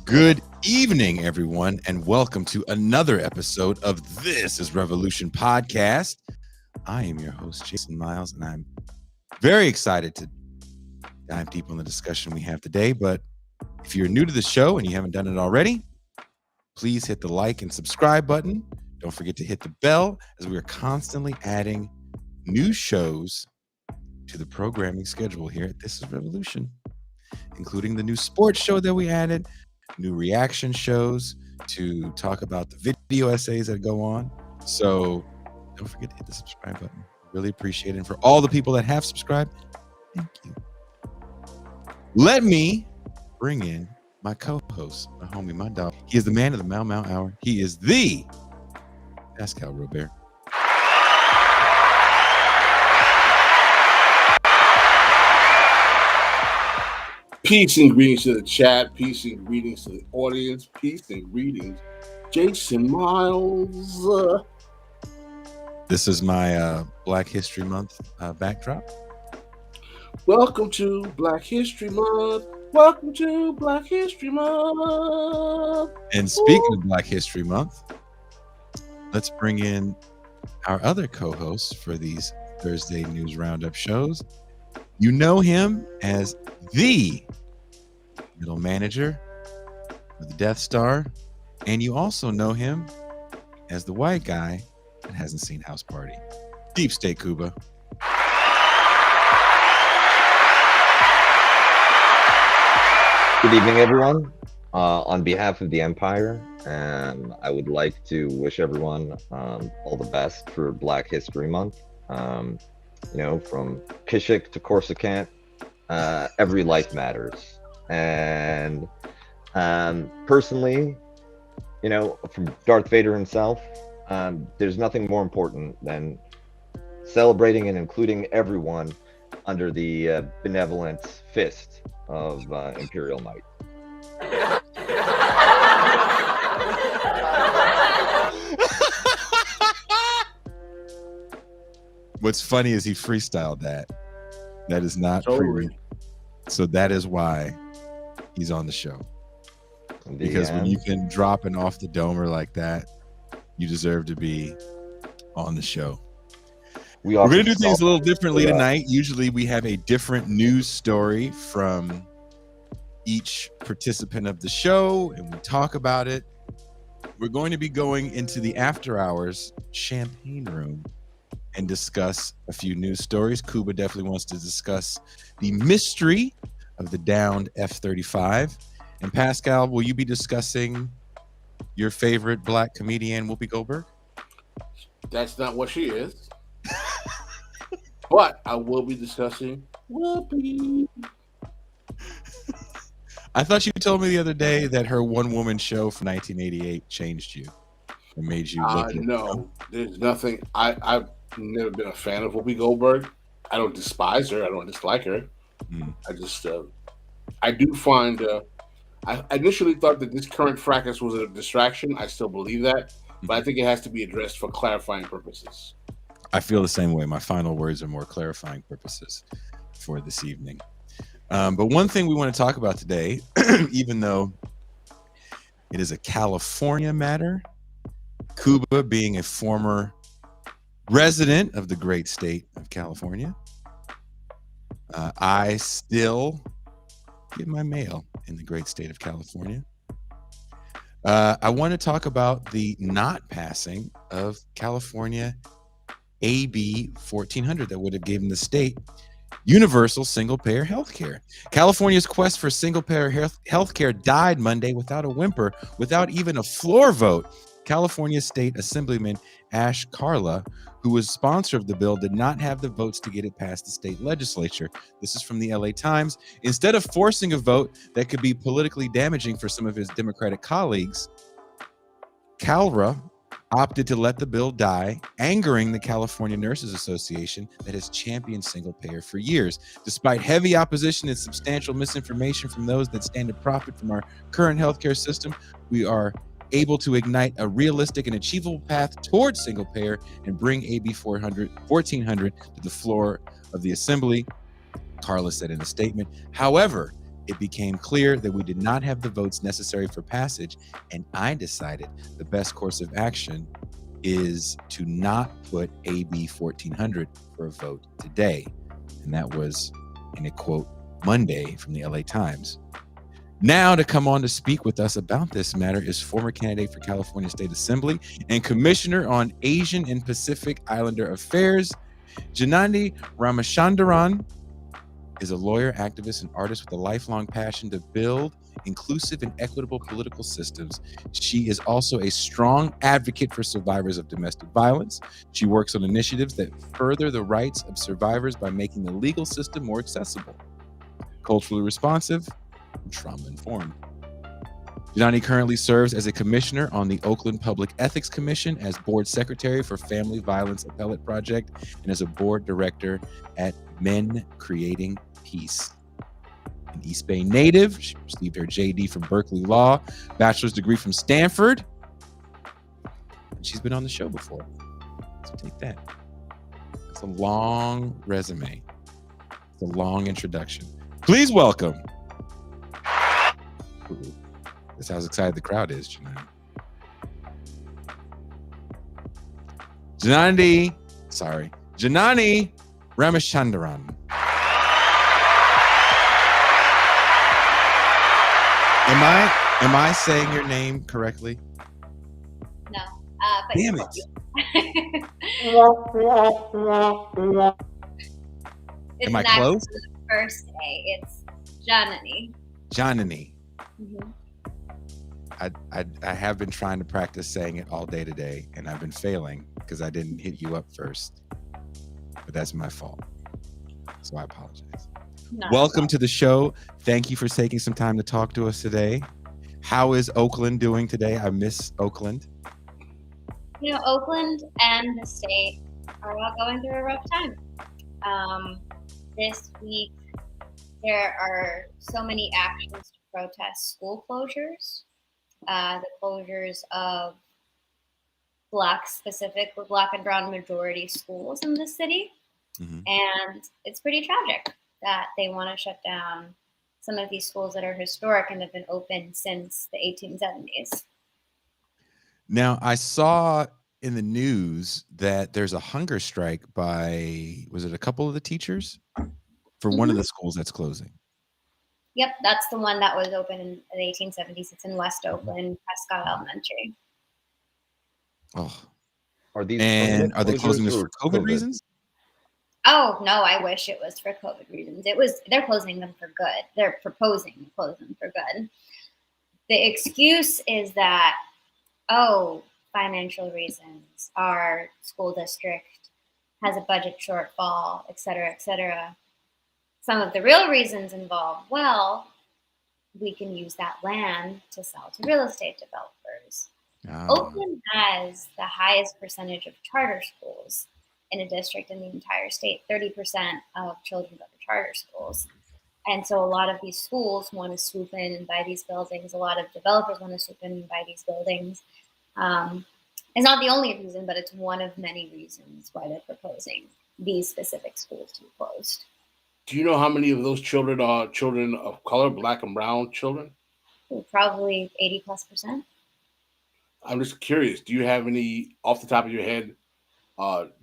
Good evening, everyone, and welcome to another episode of This is Revolution podcast. I am your host, Jason Miles, and I'm very excited to dive deep on the discussion we have today. But if you're new to the show and you haven't done it already, please hit the like and subscribe button. Don't forget to hit the bell, as we are constantly adding new shows to the programming schedule here at This is Revolution, including the new sports show that we added, new reaction shows to talk about the video essays that go on. So don't forget to hit the subscribe button. Really appreciate it. And for all the people that have subscribed, thank you. Let me bring in my co-host, my homie, my dog. He is the man of the Mau Mau Hour. He is the Pascal Robert. Peace and greetings to the chat. Peace and greetings to the audience. Peace and greetings, Jason Miles. This is my Black History Month backdrop. Welcome to Black History Month. Welcome to Black History Month. And speaking of Black History Month, let's bring in our other co-hosts for these Thursday News Roundup shows. You know him as the middle manager of the Death Star, and you also know him as the white guy that hasn't seen House Party. Deep State Kuba. Good evening, everyone. On behalf of the Empire, I would like to wish everyone all the best for Black History Month. From Kishik to Corsican, every life matters. And personally, from Darth Vader himself, there's nothing more important than celebrating and including everyone under the benevolent fist of Imperial Might. What's funny is he freestyled that. That is not true. So that is why he's on the show. Because when you can drop an off the domer like that, you deserve to be on the show. We're going to do things a little differently tonight. Usually we have a different news story from each participant of the show, and we talk about it. We're going to be going into the after hours champagne room and discuss a few news stories. Kuba definitely wants to discuss the mystery of the downed F-35. And Pascal, will you be discussing your favorite Black comedian, Whoopi Goldberg? That's not what she is. But I will be discussing Whoopi. I thought you told me the other day that her one-woman show from 1988 changed you and made you look No, there's nothing. I've never been a fan of Whoopi Goldberg. I don't despise her. I don't dislike her. I just, I do find, I initially thought that this current fracas was a distraction. I still believe that, but I think it has to be addressed for clarifying purposes. I feel the same way. My final words are more clarifying purposes for this evening. But one thing we want to talk about today, even though it is a California matter, Kuba being a former resident of the great state of California, I still get my mail in the great state of California. I want to talk about the not passing of California AB 1400 that would have given the state universal single-payer health care. California's quest for single-payer health care died Monday without a whimper, without even a floor vote. California State Assemblyman Ash Carla, who was sponsor of the bill, did not have the votes to get it past the state legislature. This is from the LA Times. Instead of forcing a vote that could be politically damaging for some of his Democratic colleagues, Calra opted to let the bill die, angering the California Nurses Association that has championed single payer for years. Despite heavy opposition and substantial misinformation from those that stand to profit from our current healthcare system, we are able to ignite a realistic and achievable path towards single payer and bring AB 1400 to the floor of the assembly, Carla said in a statement. However, it became clear that we did not have the votes necessary for passage, and I decided the best course of action is to not put AB 1400 for a vote today. And that was in a quote Monday from the LA Times. Now to come on to speak with us about this matter is former candidate for California State Assembly and Commissioner on Asian and Pacific Islander Affairs, Janani Ramachandran is a lawyer, activist, and artist with a lifelong passion to build inclusive and equitable political systems. She is also a strong advocate for survivors of domestic violence. She works on initiatives that further the rights of survivors by making the legal system more accessible, culturally responsive, and trauma-informed. Janani currently serves as a commissioner on the Oakland Public Ethics Commission, as board secretary for Family Violence Appellate Project, and as a board director at Men Creating Peace. An East Bay native, she received her JD from Berkeley Law, bachelor's degree from Stanford, and she's been on the show before. So take that. It's a long resume. It's a long introduction. Please welcome. Ooh, that's how excited the crowd is, Janani. Janani Ramachandran. Am I saying your name correctly? No. But damn it. It's Am I close? The first A. It's Janani. Janani. Mm-hmm. I have been trying to practice saying it all day today, and I've been failing because I didn't hit you up first. But that's my fault. So I apologize. Welcome to the show. Thank you for taking some time to talk to us today. How is Oakland doing today? I miss Oakland. You know, Oakland and the state are all going through a rough time. This week, there are so many actions to protest school closures, the closures of Black and brown majority schools in the city. Mm-hmm. And it's pretty tragic that they want to shut down some of these schools that are historic and have been open since the 1870s. Now, I saw in the news that there's a hunger strike by, was it a couple of the teachers for one of the schools that's closing? Yep, that's the one that was open in the 1870s. It's in West Oakland, Pascal Elementary. Oh, are they closing this for COVID reasons? Oh no, I wish it was for COVID reasons. They're closing them for good. They're proposing to close them for good. The excuse is that, financial reasons, our school district has a budget shortfall, et cetera, et cetera. Some of the real reasons involve, we can use that land to sell to real estate developers. Oh. Oakland has the highest percentage of charter schools in a district in the entire state. 30% of children go to charter schools. And so a lot of these schools want to swoop in and buy these buildings. A lot of developers want to swoop in and buy these buildings. It's not the only reason, but it's one of many reasons why they're proposing these specific schools to be closed. Do you know how many of those children are children of color, Black and brown children? Probably 80+%. I'm just curious. Do you have any, off the top of your head,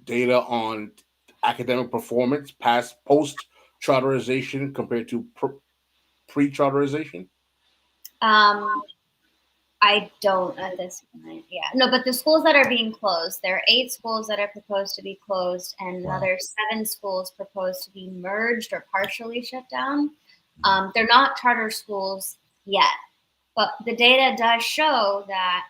data on academic performance post-charterization compared to pre-charterization? I don't at this point. Yeah, no, but the schools that are being closed, there are 8 schools that are proposed to be closed, and another 7 schools proposed to be merged or partially shut down. They're not charter schools yet, but the data does show that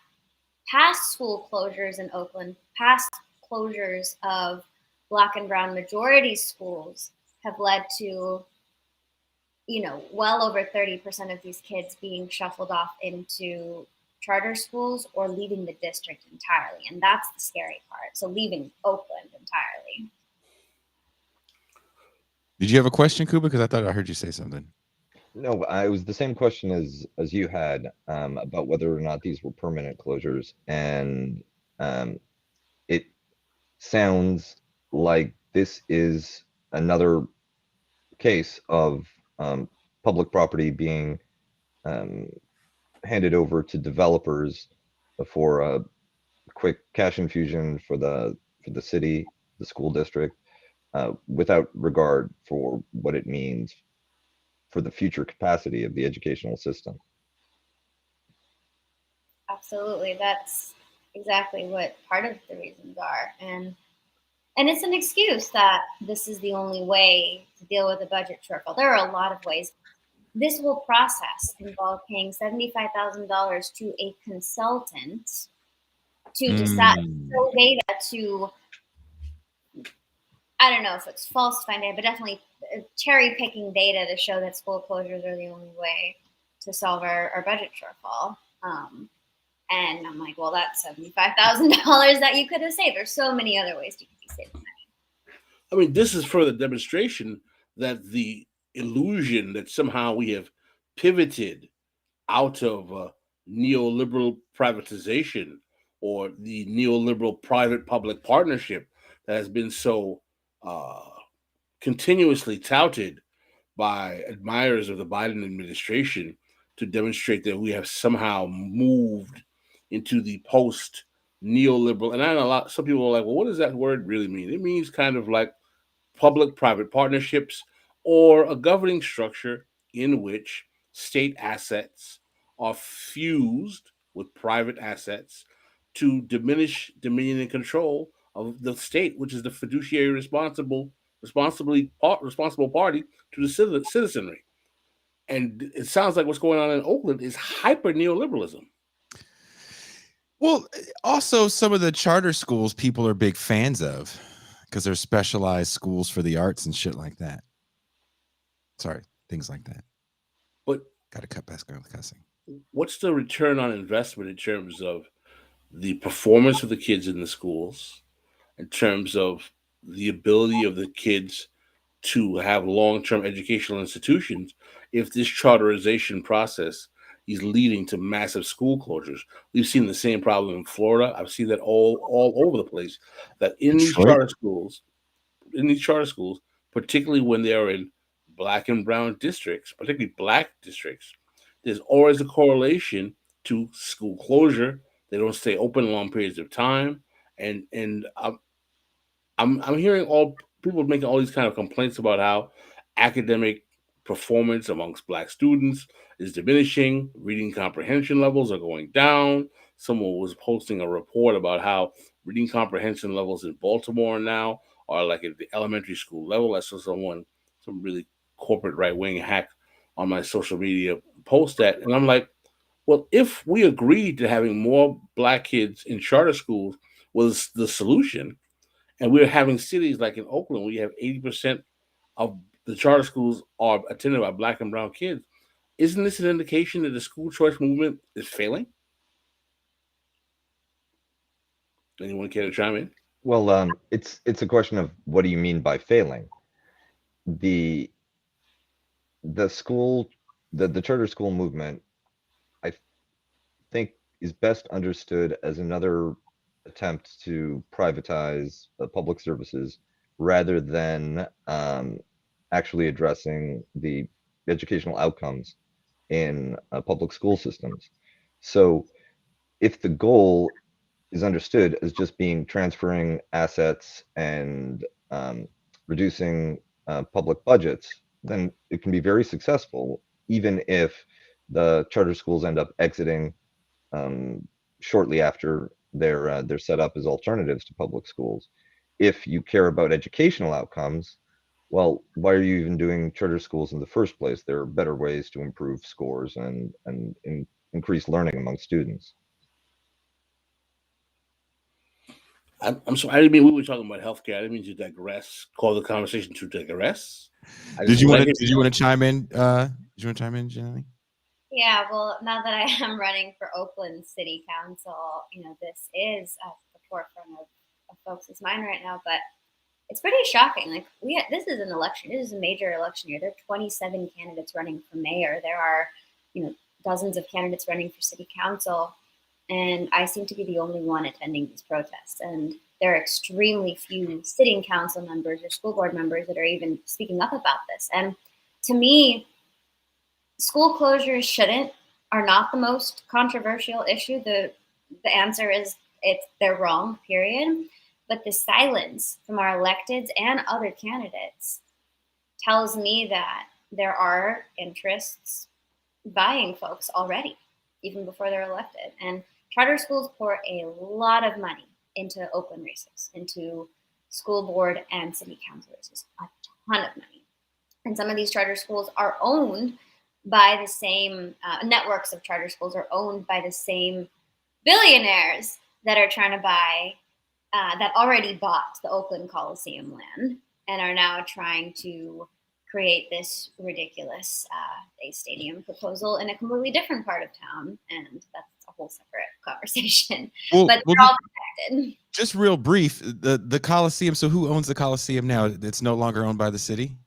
past school closures in Oakland, past closures of Black and brown majority schools have led to, well over 30% of these kids being shuffled off into charter schools or leaving the district entirely. And that's the scary part. So leaving Oakland entirely. Did you have a question, Kuba? Because I thought I heard you say something. No, it was the same question as you had about whether or not these were permanent closures. And it sounds like this is another case of public property being handed over to developers for a quick cash infusion for the city, the school district, without regard for what it means for the future capacity of the educational system. Absolutely. That's exactly what part of the reasons are. And it's an excuse that this is the only way to deal with a budget shortfall. There are a lot of ways. This whole process involved paying $75,000 to a consultant to decide data to, I don't know if it's falsifying data, but definitely cherry picking data to show that school closures are the only way to solve our budget shortfall. And I'm like, well, that's $75,000 that you could have saved. There's so many other ways you could be saving money. I mean, this is further demonstration that the illusion that somehow we have pivoted out of neoliberal privatization or the neoliberal private-public partnership that has been so continuously touted by admirers of the Biden administration to demonstrate that we have somehow moved into the post neoliberal. And I know some people are like, well, what does that word really mean? It means kind of like public-private partnerships or a governing structure in which state assets are fused with private assets to diminish dominion and control of the state, which is the fiduciary responsible party to the citizenry. And it sounds like what's going on in Oakland is hyper neoliberalism. Well, also some of the charter schools people are big fans of because they're specialized schools for the arts and shit like that. Sorry, things like that. But got to cut Pascal with cussing. What's the return on investment in terms of the performance of the kids in the schools, in terms of the ability of the kids to have long-term educational institutions, if this charterization process is leading to massive school closures? We've seen the same problem in Florida. I've seen that all over the place. That in these charter schools, particularly when they are in black and brown districts, particularly black districts, there's always a correlation to school closure. They don't stay open long periods of time, and I'm hearing all people making all these kind of complaints about how academic performance amongst black students is diminishing. Reading comprehension levels are going down. Someone was posting a report about how reading comprehension levels in Baltimore now are like at the elementary school level. I saw some really corporate right-wing hack on my social media post that, and I'm like, well, if we agreed to having more black kids in charter schools was the solution, and we're having cities like in Oakland where you have 80% of the charter schools are attended by black and brown kids, isn't this an indication that the school choice movement is failing? Anyone care to chime in? Well, it's a question of what do you mean by failing? The charter school movement, I think, is best understood as another attempt to privatize public services rather than actually addressing the educational outcomes in public school systems. So if the goal is understood as just being transferring assets and reducing public budgets, then it can be very successful, even if the charter schools end up exiting shortly after they're set up as alternatives to public schools. If you care about educational outcomes, well, why are you even doing charter schools in the first place? There are better ways to improve scores and increase learning among students. I'm sorry. I didn't mean we were talking about healthcare. I didn't mean to digress. Call the conversation to digress. Did you want to chime in? Did you want to chime in, Janani? Yeah. Well, now that I am running for Oakland City Council, this is at the forefront of folks' mind right now. But it's pretty shocking. Like this is an election. It is a major election year. There are 27 candidates running for mayor. There are, dozens of candidates running for city council. And I seem to be the only one attending these protests. And there are extremely few sitting council members or school board members that are even speaking up about this. And to me, school closures are not the most controversial issue. The answer is they're wrong, period. But the silence from our electeds and other candidates tells me that there are interests buying folks already, even before they're elected. And charter schools pour a lot of money into open races, into school board and city council races, a ton of money. And some of these charter schools are owned by the same networks of charter schools are owned by the same billionaires that are trying to buy, that already bought the Oakland Coliseum land and are now trying to create this ridiculous a stadium proposal in a completely different part of town. And that's a whole separate conversation. But they're all connected. Just real brief, the Coliseum. So who owns the Coliseum now? It's no longer owned by the city?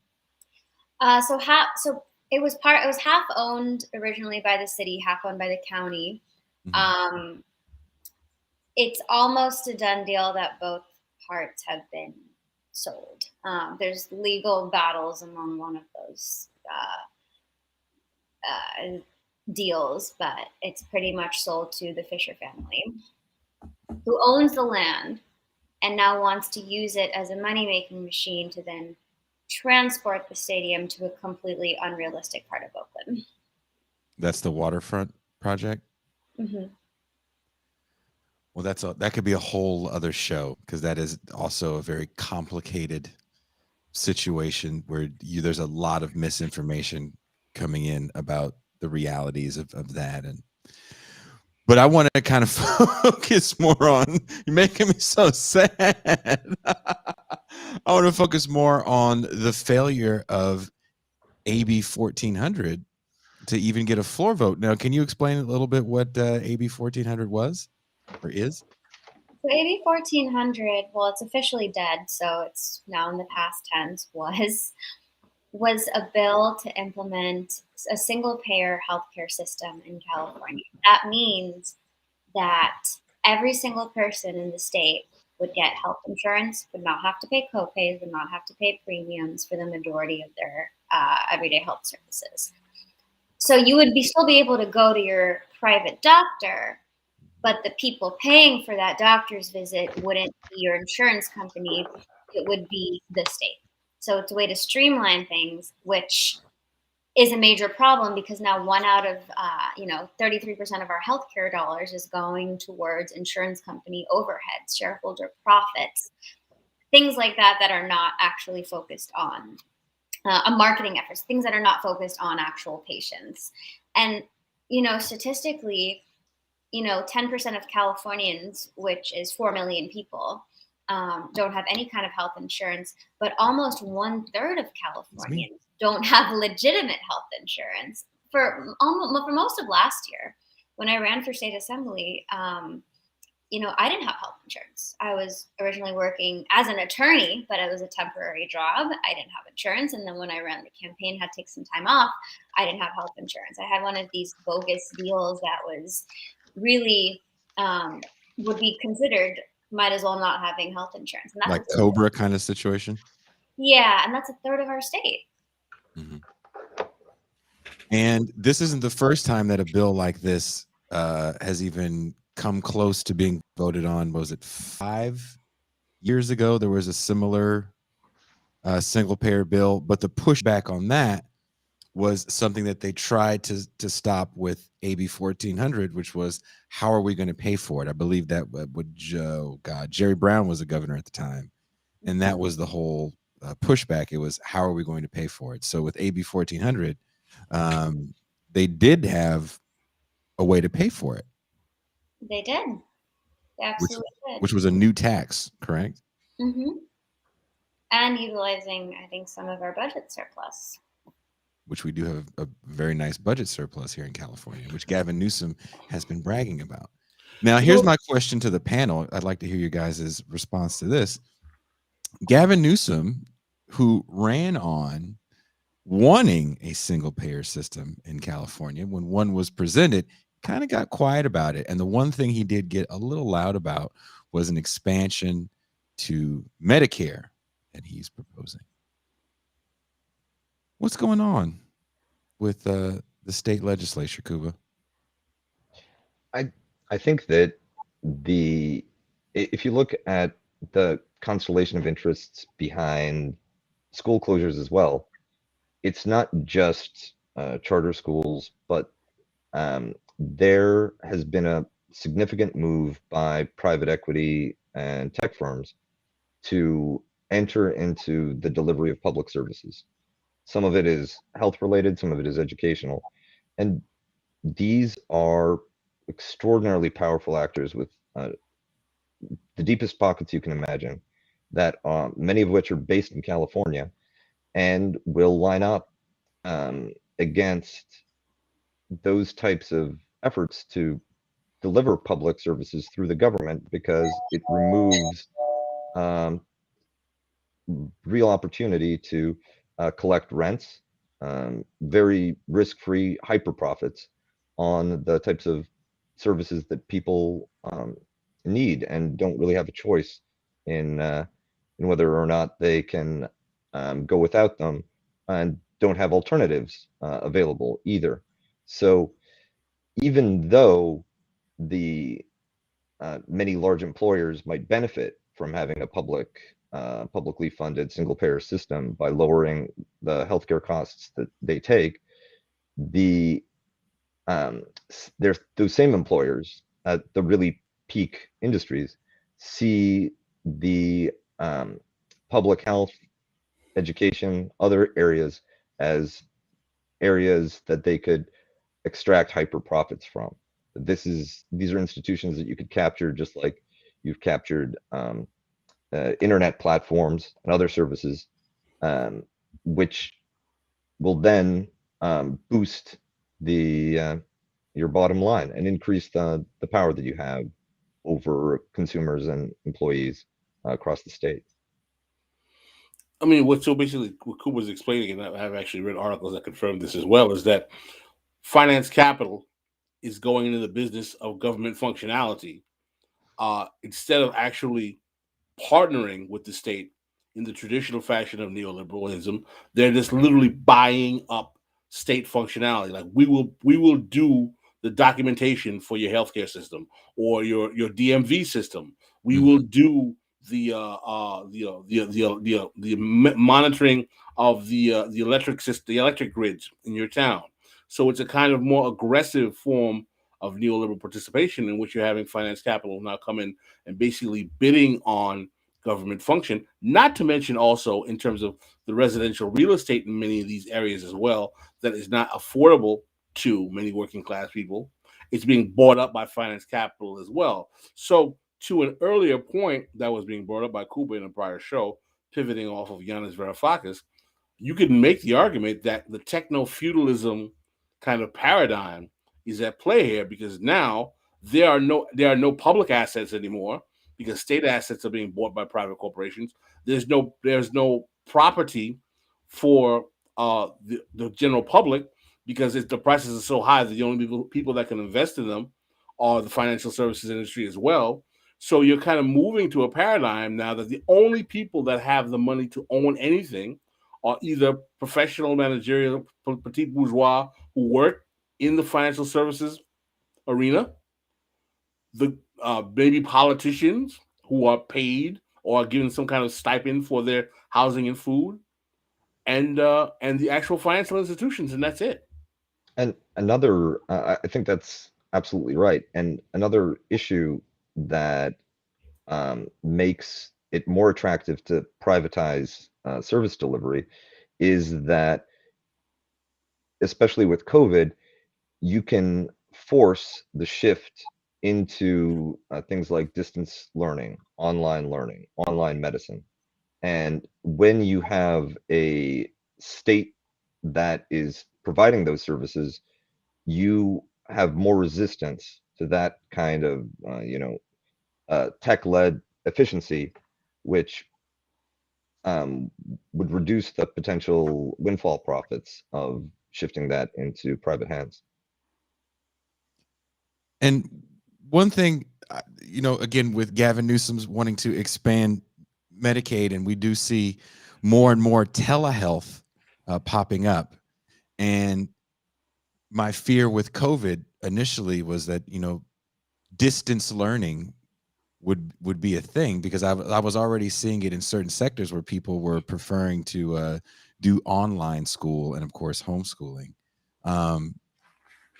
So it was half owned originally by the city, half owned by the county. Mm-hmm. It's almost a done deal that both parts have been sold. There's legal battles among one of those deals, but it's pretty much sold to the Fisher family, who owns the land and now wants to use it as a money-making machine to then transport the stadium to a completely unrealistic part of Oakland. That's the waterfront project? Mm-hmm. Well, that could be a whole other show, because that is also a very complicated situation where there's a lot of misinformation coming in about the realities of that. But I want to kind of focus more on, you're making me so sad. I want to focus more on the failure of AB 1400 to even get a floor vote. Now, can you explain a little bit what AB 1400 was or is? So AB 1400, well, it's officially dead, so it's now in the past tense, was a bill to implement a single-payer healthcare system in California. That means that every single person in the state would get health insurance, would not have to pay copays, would not have to pay premiums for the majority of their everyday health services. So you would still be able to go to your private doctor, but the people paying for that doctor's visit wouldn't be your insurance company, it would be the state. So it's a way to streamline things, which is a major problem, because now 1 out of 33% of our healthcare dollars is going towards insurance company overheads, shareholder profits, things like that are not actually focused on marketing efforts, things that are not focused on actual patients. And statistically, 10% of Californians, which is 4 million people, don't have any kind of health insurance, but almost 1/3 of Californians don't have legitimate health insurance. For most of last year, when I ran for state assembly, I didn't have health insurance. I was originally working as an attorney, but it was a temporary job. I didn't have insurance. And then when I ran the campaign, had to take some time off, I didn't have health insurance. I had one of these bogus deals that was really would be considered might as well not having health insurance. And that's like Cobra kind of situation? Yeah, and that's 1/3 of our state. Mm-hmm. And this isn't the first time that a bill like this has even come close to being voted on. Was it 5 years ago? There was a similar single-payer bill, but the pushback on that was something that they tried to stop with AB 1400, which was, how are we going to pay for it? I believe that would Jerry Brown was the governor at the time, and that was the whole pushback. It was, how are we going to pay for it? So with AB 1400, they did have a way to pay for it. They did. They absolutely did. Which was a new tax, correct? Mm-hmm. And utilizing, I think, some of our budget surplus. Which we do have a very nice budget surplus here in California, which Gavin Newsom has been bragging about. Now, here's my question to the panel. I'd like to hear you guys' response to this. Gavin Newsom, who ran on wanting a single-payer system in California, when one was presented, kind of got quiet about it. And the one thing he did get a little loud about was an expansion to Medicare that he's proposing. What's going on with the the state legislature, Kuba? I think that if you look at the constellation of interests behind school closures as well, it's not just charter schools, but there has been a significant move by private equity and tech firms to enter into the delivery of public services. Some of it is health related, some of it is educational. And these are extraordinarily powerful actors with the deepest pockets you can imagine, that many of which are based in California and will line up against those types of efforts to deliver public services through the government, because it removes real opportunity to collect rents, very risk-free hyper profits on the types of services that people need and don't really have a choice in whether or not they can go without them, and don't have alternatives available either. So even though the many large employers might benefit from having a publicly funded single payer system by lowering the healthcare costs that they take, the there's those same employers at the really peak industries see the public health, education, other areas as areas that they could extract hyper profits from. These are institutions that you could capture, just like you've captured internet platforms and other services, which will then boost your bottom line and increase the power that you have over consumers and employees across the state. I mean, what Kuba's explaining, and I have actually read articles that confirm this as well, is that finance capital is going into the business of government functionality instead of actually partnering with the state in the traditional fashion of neoliberalism. They're just literally buying up state functionality. Like, we will do the documentation for your healthcare system or your DMV system. We will do the monitoring of the electric system, the electric grids in your town. So it's a kind of more aggressive form of neoliberal participation, in which you're having finance capital now come in and basically bidding on government function, not to mention also in terms of the residential real estate in many of these areas as well, that is not affordable to many working class people. It's being bought up by finance capital as well. So to an earlier point that was being brought up by Kuba in a prior show, pivoting off of Yanis Varoufakis, you could make the argument that the techno-feudalism kind of paradigm is at play here, because now there are no public assets anymore, because state assets are being bought by private corporations. There's no property for the general public, because the prices are so high that the only people that can invest in them are the financial services industry as well. So you're kind of moving to a paradigm now that the only people that have the money to own anything are either professional managerial petit bourgeois who work in the financial services arena, the maybe politicians who are paid or are given some kind of stipend for their housing and food, and the actual financial institutions, and that's it. And another, I think that's absolutely right. And another issue that makes it more attractive to privatize service delivery is that, especially with COVID, you can force the shift into things like distance learning, online medicine. And when you have a state that is providing those services, you have more resistance to that kind of, tech-led efficiency, which would reduce the potential windfall profits of shifting that into private hands. And one thing, again, with Gavin Newsom's wanting to expand Medicaid, and we do see more and more telehealth popping up. And my fear with COVID initially was that, distance learning would be a thing, because I was already seeing it in certain sectors where people were preferring to do online school and, of course, homeschooling.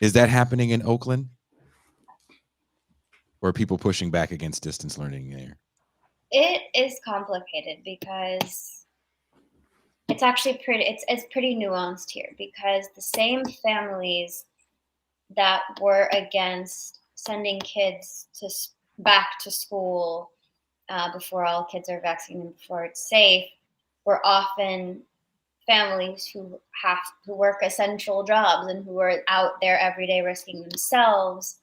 Is that happening in Oakland? Or are people pushing back against distance learning there? It is complicated because it's actually it's pretty nuanced here, because the same families that were against sending kids back to school before all kids are vaccinated and before it's safe were often families who work essential jobs and who are out there every day risking themselves.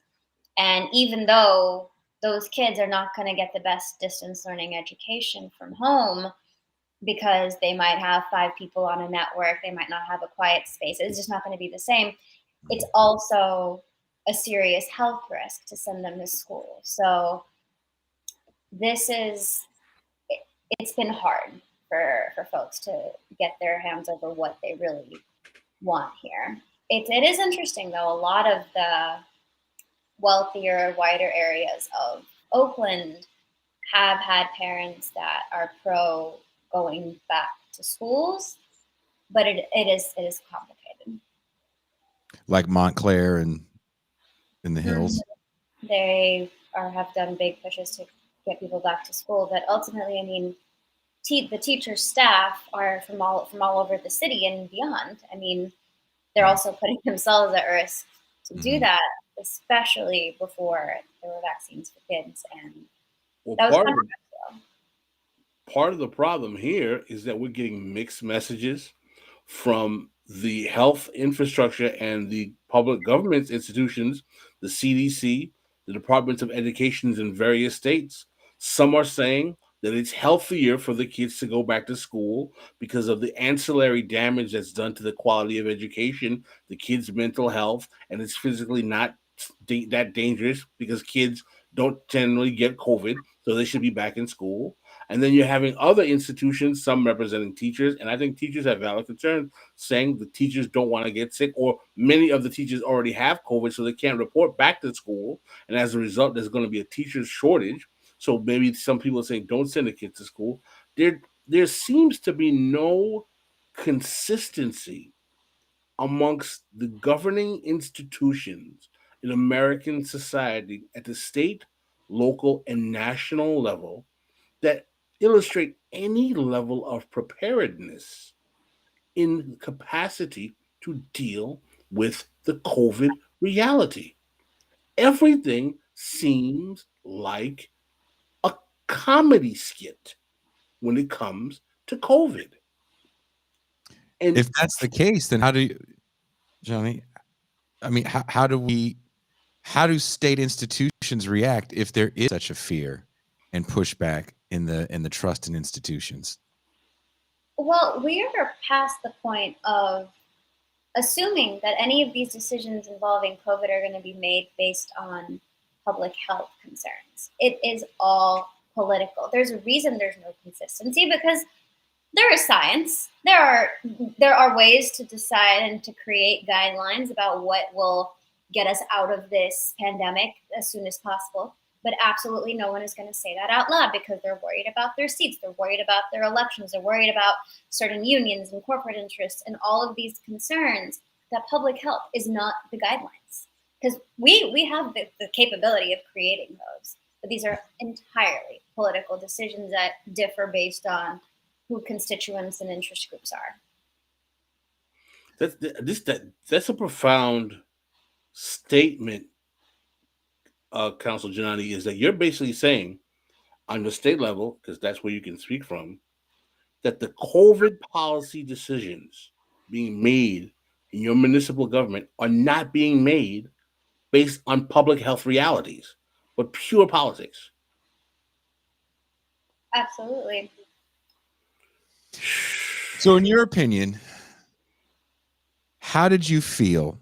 And even though those kids are not going to get the best distance learning education from home, because they might have 5 people on a network, they might not have a quiet space, it's just not going to be the same. It's also a serious health risk to send them to school. So it's been hard for folks to get their hands over what they really want here. It is interesting, though. A lot of the wealthier, wider areas of Oakland have had parents that are pro going back to schools, but it is complicated. Like Montclair and in the hills. They have done big pushes to get people back to school, but ultimately, I mean, the teachers' staff are from all over the city and beyond. I mean, they're also putting themselves at risk to do that, especially before there were vaccines for kids. And that was part of the problem here is that we're getting mixed messages from the health infrastructure and the public government institutions, the CDC, the Departments of Education in various states. Some are saying that it's healthier for the kids to go back to school because of the ancillary damage that's done to the quality of education, the kids' mental health, and it's physically not that dangerous because kids don't generally get COVID, so they should be back in school. And then you're having other institutions, some representing teachers, and I think teachers have valid concerns, saying the teachers don't want to get sick, or many of the teachers already have COVID, so they can't report back to school. And as a result, there's going to be a teacher's shortage. So maybe some people are saying, don't send the kids to school. There seems to be no consistency amongst the governing institutions in American society at the state, local, and national level that illustrate any level of preparedness in capacity to deal with the COVID reality. Everything seems like a comedy skit when it comes to COVID. And if that's the case, then how do you, Johnny? I mean, how do state institutions react if there is such a fear and pushback in the trust in institutions? Well, we are past the point of assuming that any of these decisions involving COVID are going to be made based on public health concerns. It is all political. There's a reason there's no consistency, because there is science. There are ways to decide and to create guidelines about what will get us out of this pandemic as soon as possible. But absolutely no one is going to say that out loud because they're worried about their seats. They're worried about their elections. They're worried about certain unions and corporate interests and all of these concerns. That public health is not the guidelines, because we have the capability of creating those. But these are entirely political decisions that differ based on who constituents and interest groups are. That's a profound statement, Council Janani, is that you're basically saying on the state level, because that's where you can speak from, that the COVID policy decisions being made in your municipal government are not being made based on public health realities, but pure politics. Absolutely. So in your opinion, how did you feel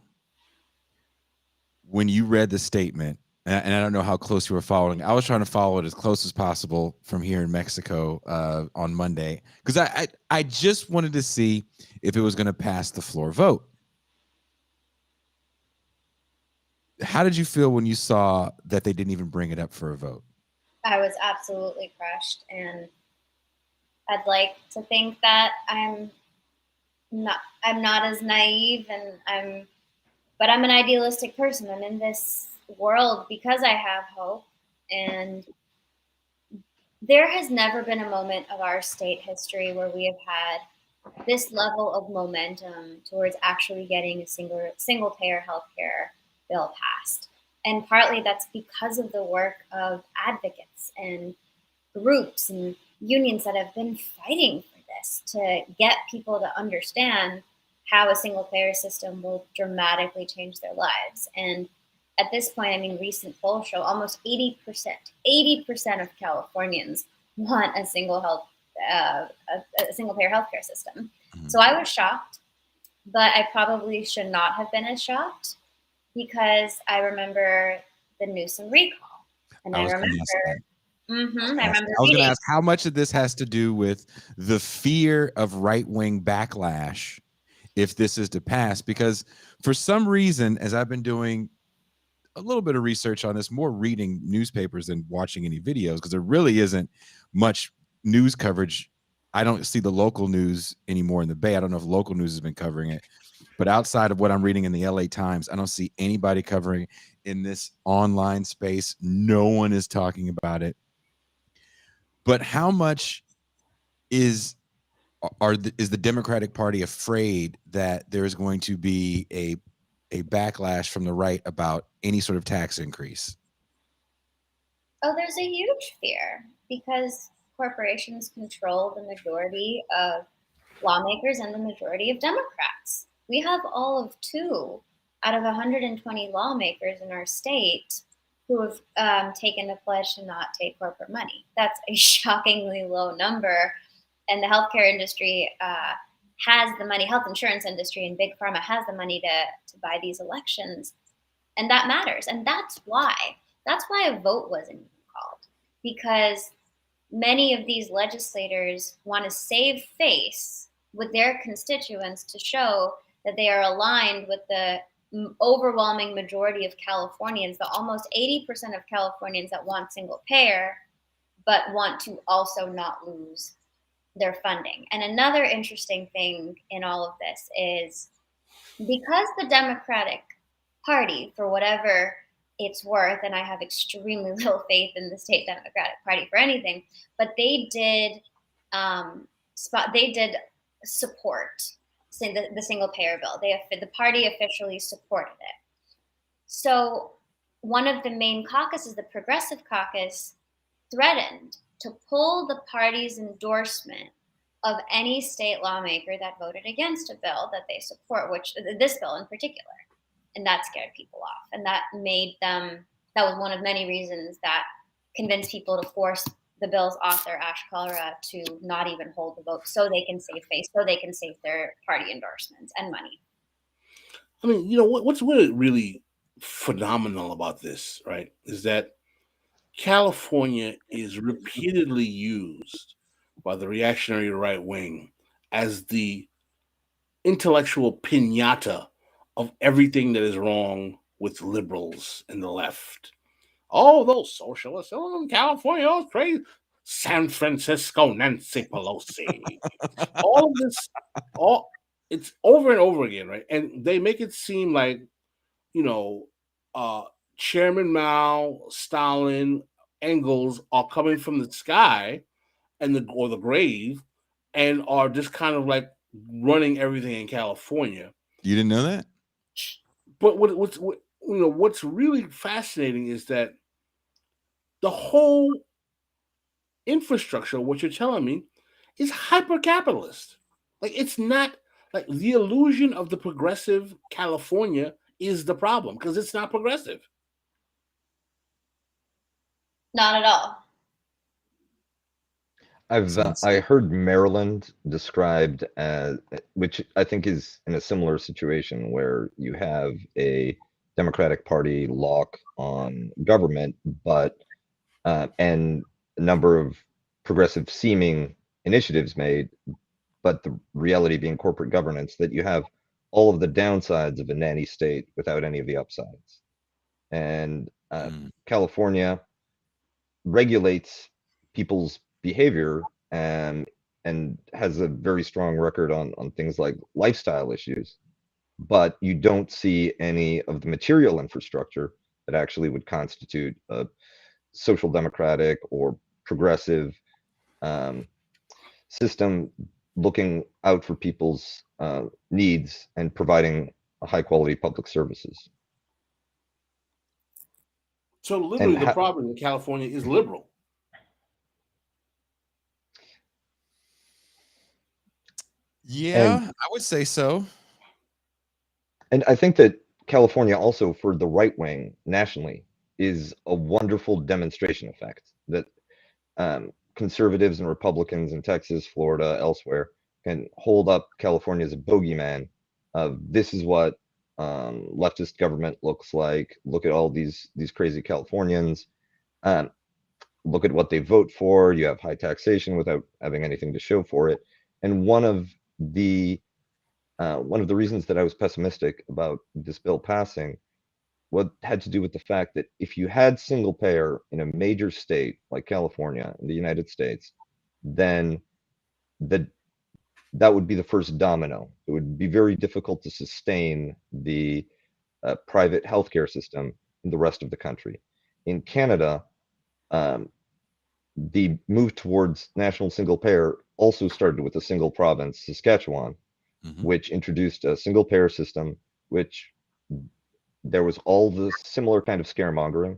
when you read the statement? And I don't know how close you were following. I was trying to follow it as close as possible from here in Mexico on Monday, because I just wanted to see if it was going to pass the floor vote. How did you feel when you saw that they didn't even bring it up for a vote? I was absolutely crushed, and I'd like to think that I'm not as naive, but I'm an idealistic person. I'm in this world because I have hope, and there has never been a moment of our state history where we have had this level of momentum towards actually getting a single payer healthcare bill passed. And partly that's because of the work of advocates and groups and unions that have been fighting for this to get people to understand how a single payer system will dramatically change their lives. And at this point, I mean, recent polls show almost 80% of Californians want a a single payer healthcare system. Mhm. So I was shocked, but I probably should not have been as shocked because I remember the Newsom recall, and I I was remember. going to ask that. I remember I was going to reading. ask how much of this has to do with the fear of right-wing backlash if this is to pass, because for some reason, as I've been doing a little bit of research on this, more reading newspapers than watching any videos, because there really isn't much news coverage. I don't see the local news anymore in the Bay. I don't know if local news has been covering it, but outside of what I'm reading in the LA Times, I don't see anybody covering in this online space. No one is talking about it. But how much is is the Democratic Party afraid that there's going to be a backlash from the right about any sort of tax increase? Oh, there's a huge fear because corporations control the majority of lawmakers and the majority of Democrats. We have all of two out of 120 lawmakers in our state who have taken a pledge to not take corporate money. That's a shockingly low number. And the healthcare industry has the money, health insurance industry and big pharma has the money to buy these elections. And that matters. And that's why a vote wasn't even called, because many of these legislators want to save face with their constituents to show that they are aligned with the overwhelming majority of Californians, the almost 80% of Californians that want single payer, but want to also not lose their funding. And another interesting thing in all of this is because the Democratic Party, for whatever it's worth, and I have extremely little faith in the state Democratic Party for anything, but they did support the single payer bill. The party officially supported it. So one of the main caucuses, the Progressive Caucus, threatened to pull the party's endorsement of any state lawmaker that voted against a bill that they support, which this bill in particular. And that scared people off. And that was one of many reasons that convinced people to force the bill's author, Ash Kalra, to not even hold the vote so they can save face, so they can save their party endorsements and money. I mean, you know, what's really phenomenal about this, right, is that California is repeatedly used by the reactionary right wing as the intellectual piñata of everything that is wrong with liberals and the left. Oh, those socialists, oh, in California, oh, crazy. San Francisco, Nancy Pelosi. All of this, it's over and over again, right? And they make it seem like, you know, Chairman Mao, Stalin, Engels are coming from the sky or the grave and are just kind of like running everything in California. You didn't know that? But what's really fascinating is that the whole infrastructure, what you're telling me, is hyper capitalist. Like, it's not like the illusion of the progressive California is the problem because it's not progressive. Not at all. I heard Maryland described as, which I think is in a similar situation where you have a Democratic Party lock on government, but and a number of progressive seeming initiatives made, but the reality being corporate governance, that you have all of the downsides of a nanny state without any of the upsides. and California regulates people's behavior and has a very strong record on things like lifestyle issues, but you don't see any of the material infrastructure that actually would constitute a social democratic or progressive system looking out for people's needs and providing high quality public services. So literally the problem in California is liberal. Yeah, I would say so. And I think that California also, for the right wing nationally, is a wonderful demonstration effect that conservatives and Republicans in Texas, Florida, elsewhere can hold up California as a bogeyman of this is what leftist government looks like. Look at all these crazy Californians. Look at what they vote for. You have high taxation without having anything to show for it. And one of the reasons that I was pessimistic about this bill passing what had to do with the fact that if you had single payer in a major state like California in the United States, then that would be the first domino. It would be very difficult to sustain the private healthcare system in the rest of the country. In Canada, the move towards national single payer also started with a single province, Saskatchewan, which introduced a single payer system, which there was all the similar kind of scaremongering.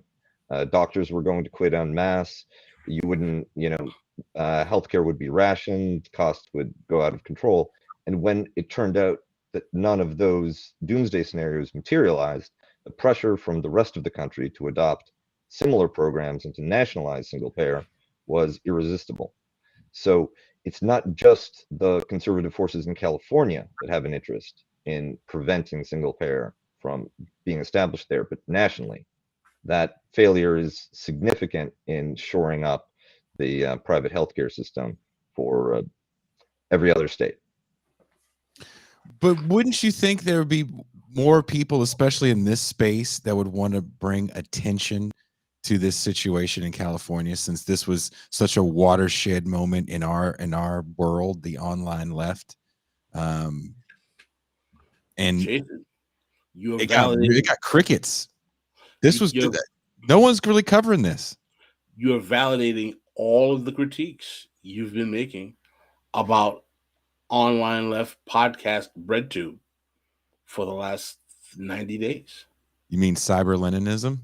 Doctors were going to quit en masse. You wouldn't, healthcare would be rationed, costs would go out of control. And when it turned out that none of those doomsday scenarios materialized, the pressure from the rest of the country to adopt similar programs and to nationalize single payer was irresistible. So it's not just the conservative forces in California that have an interest in preventing single payer from being established there, but nationally, that failure is significant in shoring up the private healthcare system for every other state. But wouldn't you think there would be more people, especially in this space, that would want to bring attention to this situation in California, since this was such a watershed moment in our world, the online left, and Jason, it got crickets. This was no one's really covering this. You're validating all of the critiques you've been making about online left podcast BreadTube for the last 90 days. You mean cyber Leninism?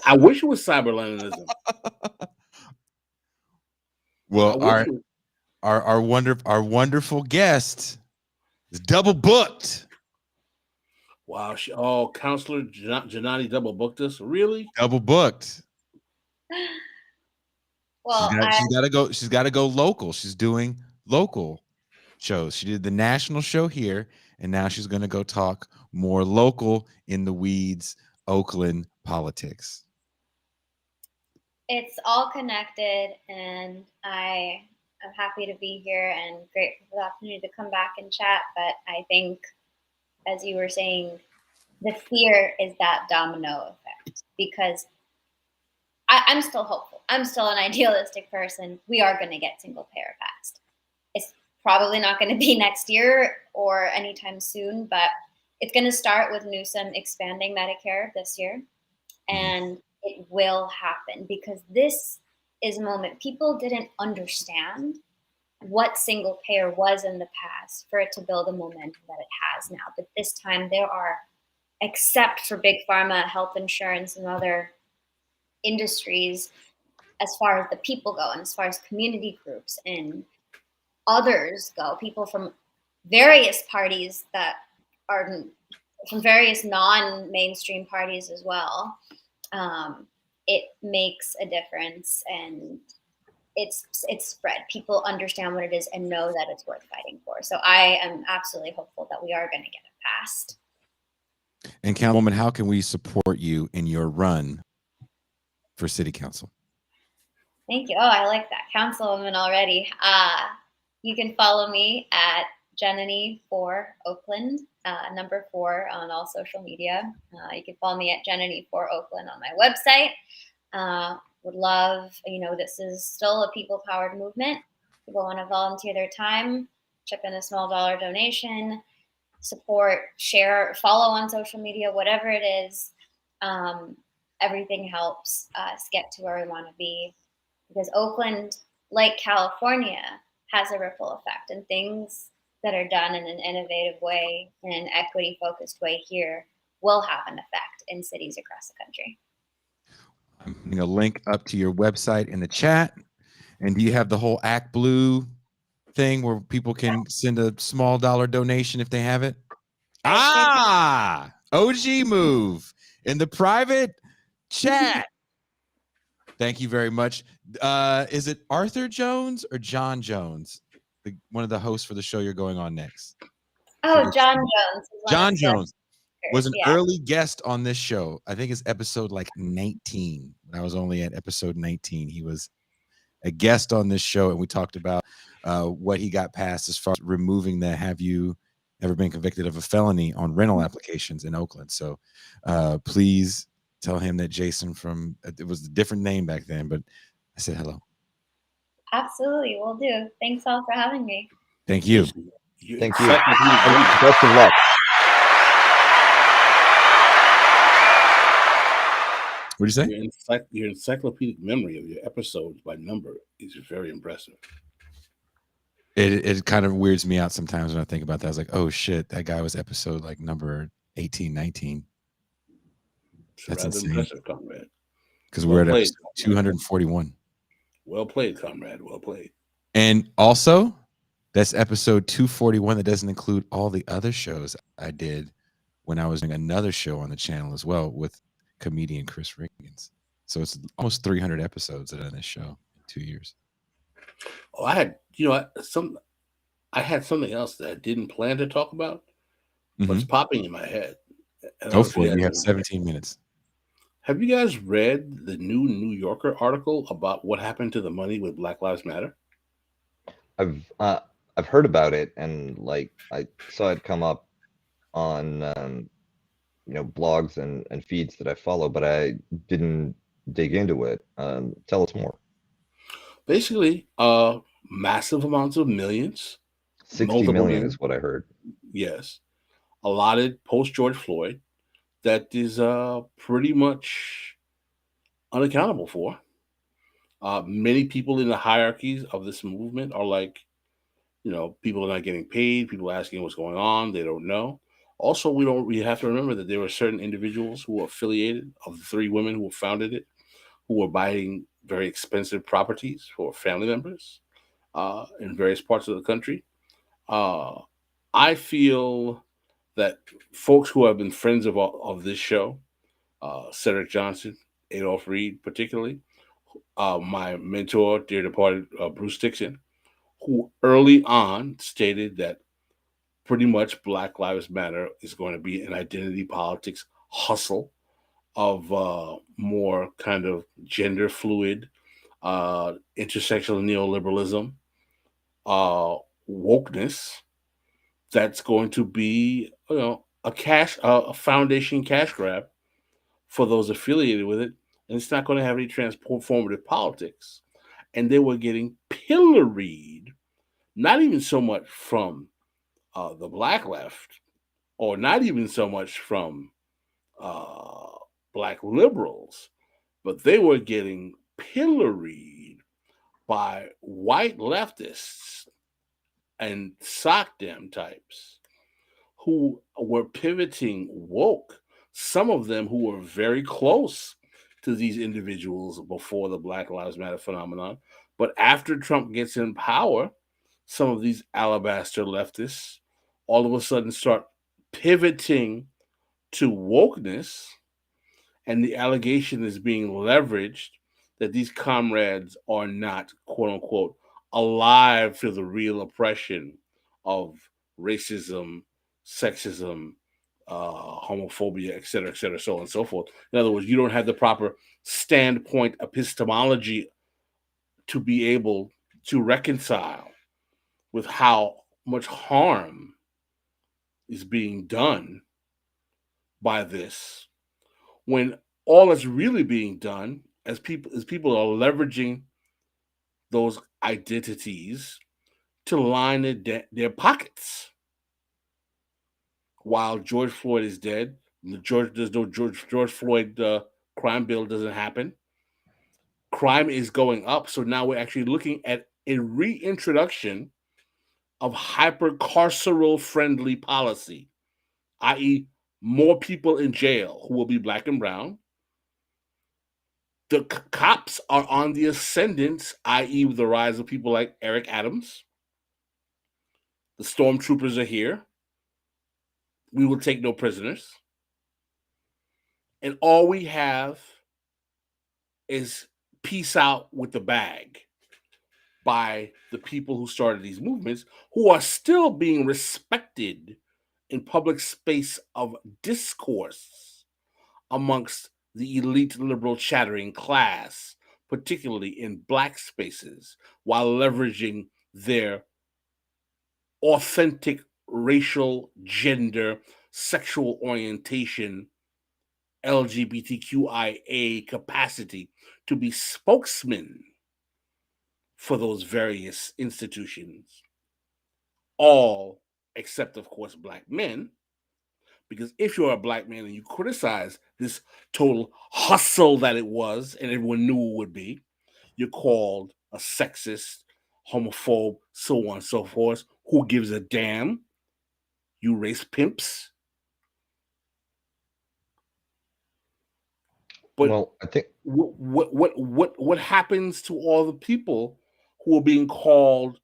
I wish it was cyber Leninism. Well, our wonderful guest is double booked. Wow. Counselor Janani double booked us? Really? Double booked. Well, she's got to go local. She's doing local shows. She did the national show here, and now she's going to go talk more local in the weeds, Oakland politics. It's all connected, and I am happy to be here and grateful for the opportunity to come back and chat. But I think, as you were saying, the fear is that domino effect, because I'm still hopeful. I'm still an idealistic person. We are going to get single payer passed. It's probably not going to be next year or anytime soon, but it's going to start with Newsom expanding Medicare this year. And it will happen, because this is a moment people didn't understand what single payer was in the past for it to build a momentum that it has now. But this time there are, except for big pharma, health insurance, and other industries, as far as the people go and as far as community groups and others go, people from various parties that are from various non-mainstream parties as well, it makes a difference, and it's spread. People understand what it is and know that it's worth fighting for. So I am absolutely hopeful that we are going to get it passed. And Councilwoman, how can we support you in your run for city council? Thank you. Oh, I like that. Councilwoman already. You can follow me at Janani for Oakland, number 4 on all social media. You can follow me at Janani for Oakland on my website. Would love, this is still a people-powered movement. People want to volunteer their time, chip in a small dollar donation, support, share, follow on social media, whatever it is. Everything helps us get to where we want to be, because Oakland, like California, has a ripple effect, and things that are done in an innovative way, in an equity-focused way here, will have an effect in cities across the country. I'm putting a link up to your website in the chat. And do you have the whole Act Blue thing where people can send a small dollar donation if they have it? OG move in the private chat. Thank you very much. Is it Arthur Jones or John Jones? One of the hosts for the show you're going on next. Oh, John Jones. John Jones was an early guest on this show. I think it's episode like 19. I was only at episode 19. He was a guest on this show, and we talked about what he got passed as far as removing the "Have you ever been convicted of a felony" on rental applications in Oakland. So please tell him that Jason from, it was a different name back then, but I said hello. Absolutely, will do. Thanks all for having me. Thank you. Thank you. Best of luck. What did you say? Your encyclopedic memory of your episodes by number is very impressive. It kind of weirds me out sometimes when I think about that. I was like, oh shit, that guy was episode like number 18, 19. That's insane. Impressive, comrade. Because we're at episode 241. Well played, comrade. Well played. And also, that's episode 241. That doesn't include all the other shows I did when I was doing another show on the channel as well with comedian Chris Riggins. So it's almost 300 episodes that are in this show in 2 years. Oh, I had, I had something else that I didn't plan to talk about, but it's popping in my head. Go for it. You have 17 minutes. Have you guys read the new New Yorker article about what happened to the money with Black Lives Matter? I've heard about it, and like I saw it come up on blogs and feeds that I follow, but I didn't dig into it. Tell us more. Basically, massive amounts of millions. 60 million is what I heard. Yes. Allotted post George Floyd that is pretty much unaccountable for. Many people in the hierarchies of this movement are like, people are not getting paid. People are asking what's going on. They don't know. Also, we have to remember that there were certain individuals who were affiliated, of the 3 women who founded it, who were buying very expensive properties for family members in various parts of the country. I feel that folks who have been friends of this show, Cedric Johnson, Adolph Reed particularly, my mentor, dear departed Bruce Dixon, who early on stated that pretty much Black Lives Matter is going to be an identity politics hustle of more kind of gender fluid, intersectional neoliberalism, wokeness. That's going to be, a foundation cash grab for those affiliated with it, and it's not going to have any transformative politics. And they were getting pilloried, not even so much from the Black left, or not even so much from Black liberals, but they were getting pilloried by white leftists and sock dem types who were pivoting woke, some of them who were very close to these individuals before the Black Lives Matter phenomenon. But after Trump gets in power, some of these alabaster leftists all of a sudden start pivoting to wokeness, and the allegation is being leveraged that these comrades are not, quote unquote, alive to the real oppression of racism, sexism, homophobia, et cetera, so on and so forth. In other words, you don't have the proper standpoint epistemology to be able to reconcile with how much harm is being done by this, when all that's really being done as people are leveraging those identities to line their pockets. While George Floyd is dead, there's no George Floyd crime bill doesn't happen. Crime is going up, so now we're actually looking at a reintroduction of hyper-carceral friendly policy, i.e., more people in jail who will be black and brown. The cops are on the ascendant, i.e., with the rise of people like Eric Adams. The stormtroopers are here. We will take no prisoners. And all we have is peace out with the bag by the people who started these movements, who are still being respected in public space of discourse amongst the elite liberal chattering class, particularly in black spaces, while leveraging their authentic racial, gender, sexual orientation, LGBTQIA capacity to be spokesmen for those various institutions, all except, of course, black men. Because if you're a black man and you criticize this total hustle that it was, and everyone knew it would be, you're called a sexist, homophobe, so on and so forth. Who gives a damn? You race pimps. But well, I think what happens to all the people who are being called,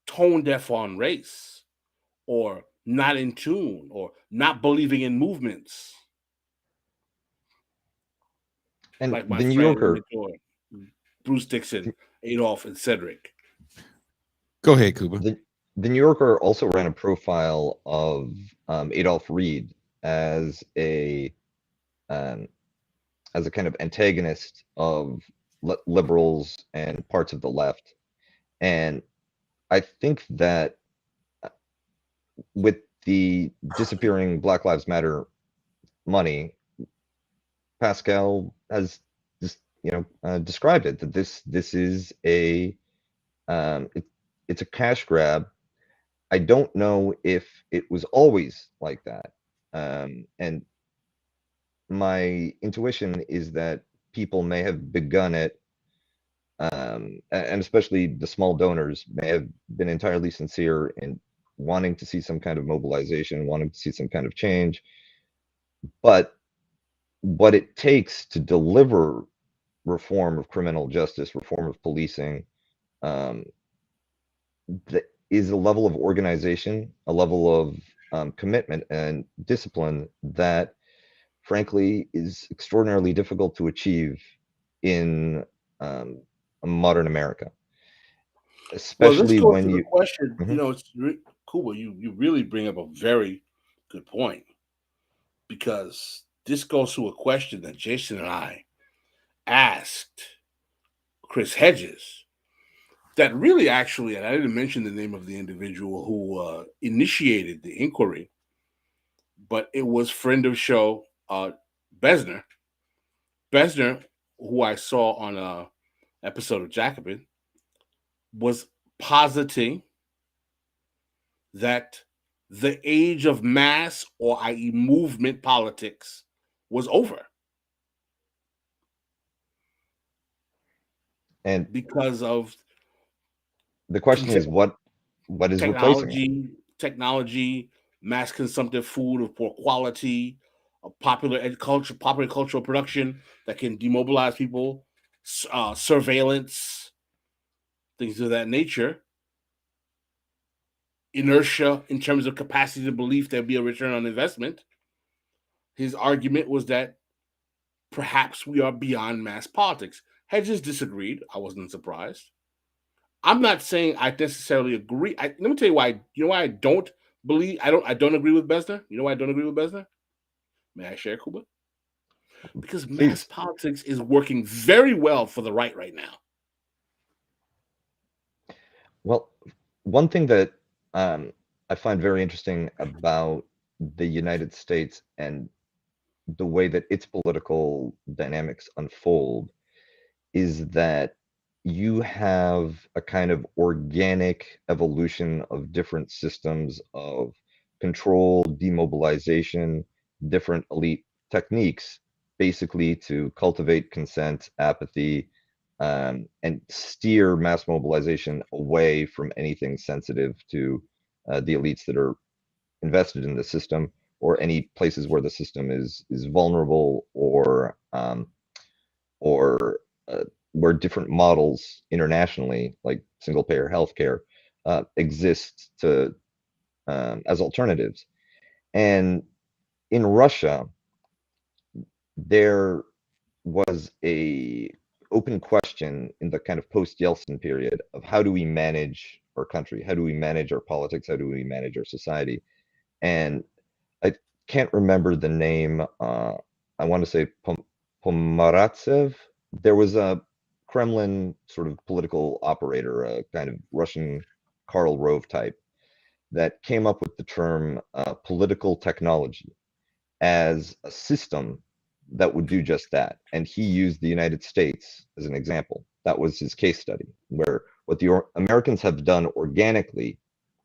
tone deaf on race, or not in tune, or not believing in movements? and Like my the New friend Yorker, Bruce Dixon, Adolf, and Cedric. Go ahead, Kuba. The New Yorker also ran a profile of Adolf Reed as a kind of antagonist of liberals and parts of the left, and I think that with the disappearing Black Lives Matter money, Pascal has just described it, that this is it's a cash grab. I don't know if it was always like that, and my intuition is that people may have begun it, and especially the small donors may have been entirely sincere in wanting to see some kind of mobilization, wanting to see some kind of change, but what it takes to deliver reform of criminal justice, reform of policing, that is a level of organization, a level of commitment and discipline that, frankly, is extraordinarily difficult to achieve in modern America, Well, let's especially go when to the you. question. Mhm. Kuba, you really bring up a very good point, because this goes to a question that Jason and I asked Chris Hedges, that really, actually, and I didn't mention the name of the individual who initiated the inquiry, but it was friend of show Besner. Besner, who I saw on a episode of Jacobin, was positing that the age of mass, or i.e. movement politics, was over. And because of the question is, what is replacing it? technology, mass consumptive food of poor quality, popular cultural production that can demobilize people, surveillance, things of that nature, inertia in terms of capacity to believe there'll be a return on investment. His argument was that perhaps we are beyond mass politics. Hedges disagreed. I wasn't surprised. I'm not saying I necessarily agree. Let me tell you why. You know why I don't believe. I don't agree with Besner. You know why I don't agree with Besner? May I share, Kuba? Because mass Please. politics is working very well for the right now. Well, one thing that I find very interesting about the United States and the way that its political dynamics unfold is that you have a kind of organic evolution of different systems of control, demobilization, different elite techniques, basically to cultivate consent, apathy, and steer mass mobilization away from anything sensitive to the elites that are invested in the system, or any places where the system is vulnerable, or where different models internationally, like single payer healthcare, exist to as alternatives. And in Russia, there was a open question in the kind of post-Yeltsin period of how do we manage our country? How do we manage our politics? How do we manage our society? And I can't remember the name. I want to say Pomaratsev. There was a Kremlin sort of political operator, a kind of Russian Karl Rove type, that came up with the term political technology as a system that would do just that. And he used the United States as an example. That was his case study, where what the Americans have done organically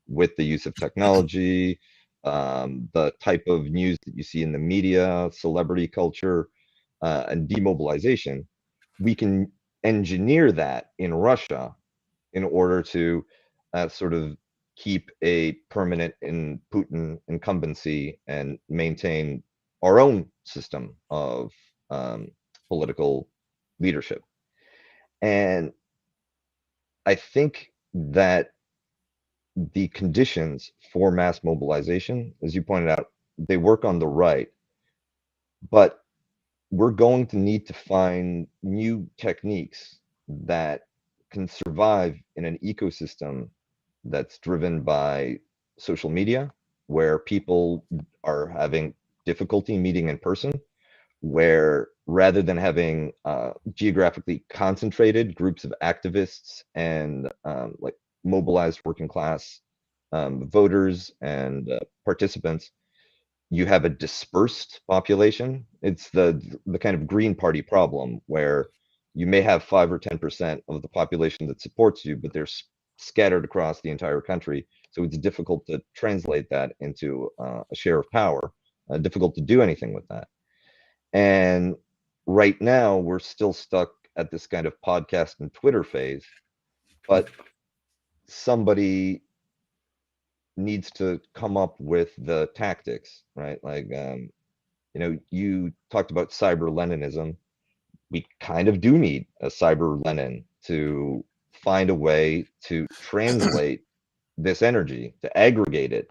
with the use of technology, the type of news that you see in the media, celebrity culture, and demobilization, we can engineer that in Russia in order to sort of keep a permanent in Putin incumbency and maintain our own system of political leadership. And I think that the conditions for mass mobilization, as you pointed out, they work on the right, but we're going to need to find new techniques that can survive in an ecosystem that's driven by social media, where people are having difficulty meeting in person, where rather than having geographically concentrated groups of activists and like mobilized working class voters and participants, you have a dispersed population. It's the kind of Green Party problem, where you may have 5 or 10% of the population that supports you, but they're scattered across the entire country. So it's difficult to translate that into a share of power, difficult to do anything with that. And right now, we're still stuck at this kind of podcast and Twitter phase, but somebody needs to come up with the tactics, right? Like, you talked about cyber Leninism. We kind of do need a cyber Lenin to find a way to translate this energy, to aggregate it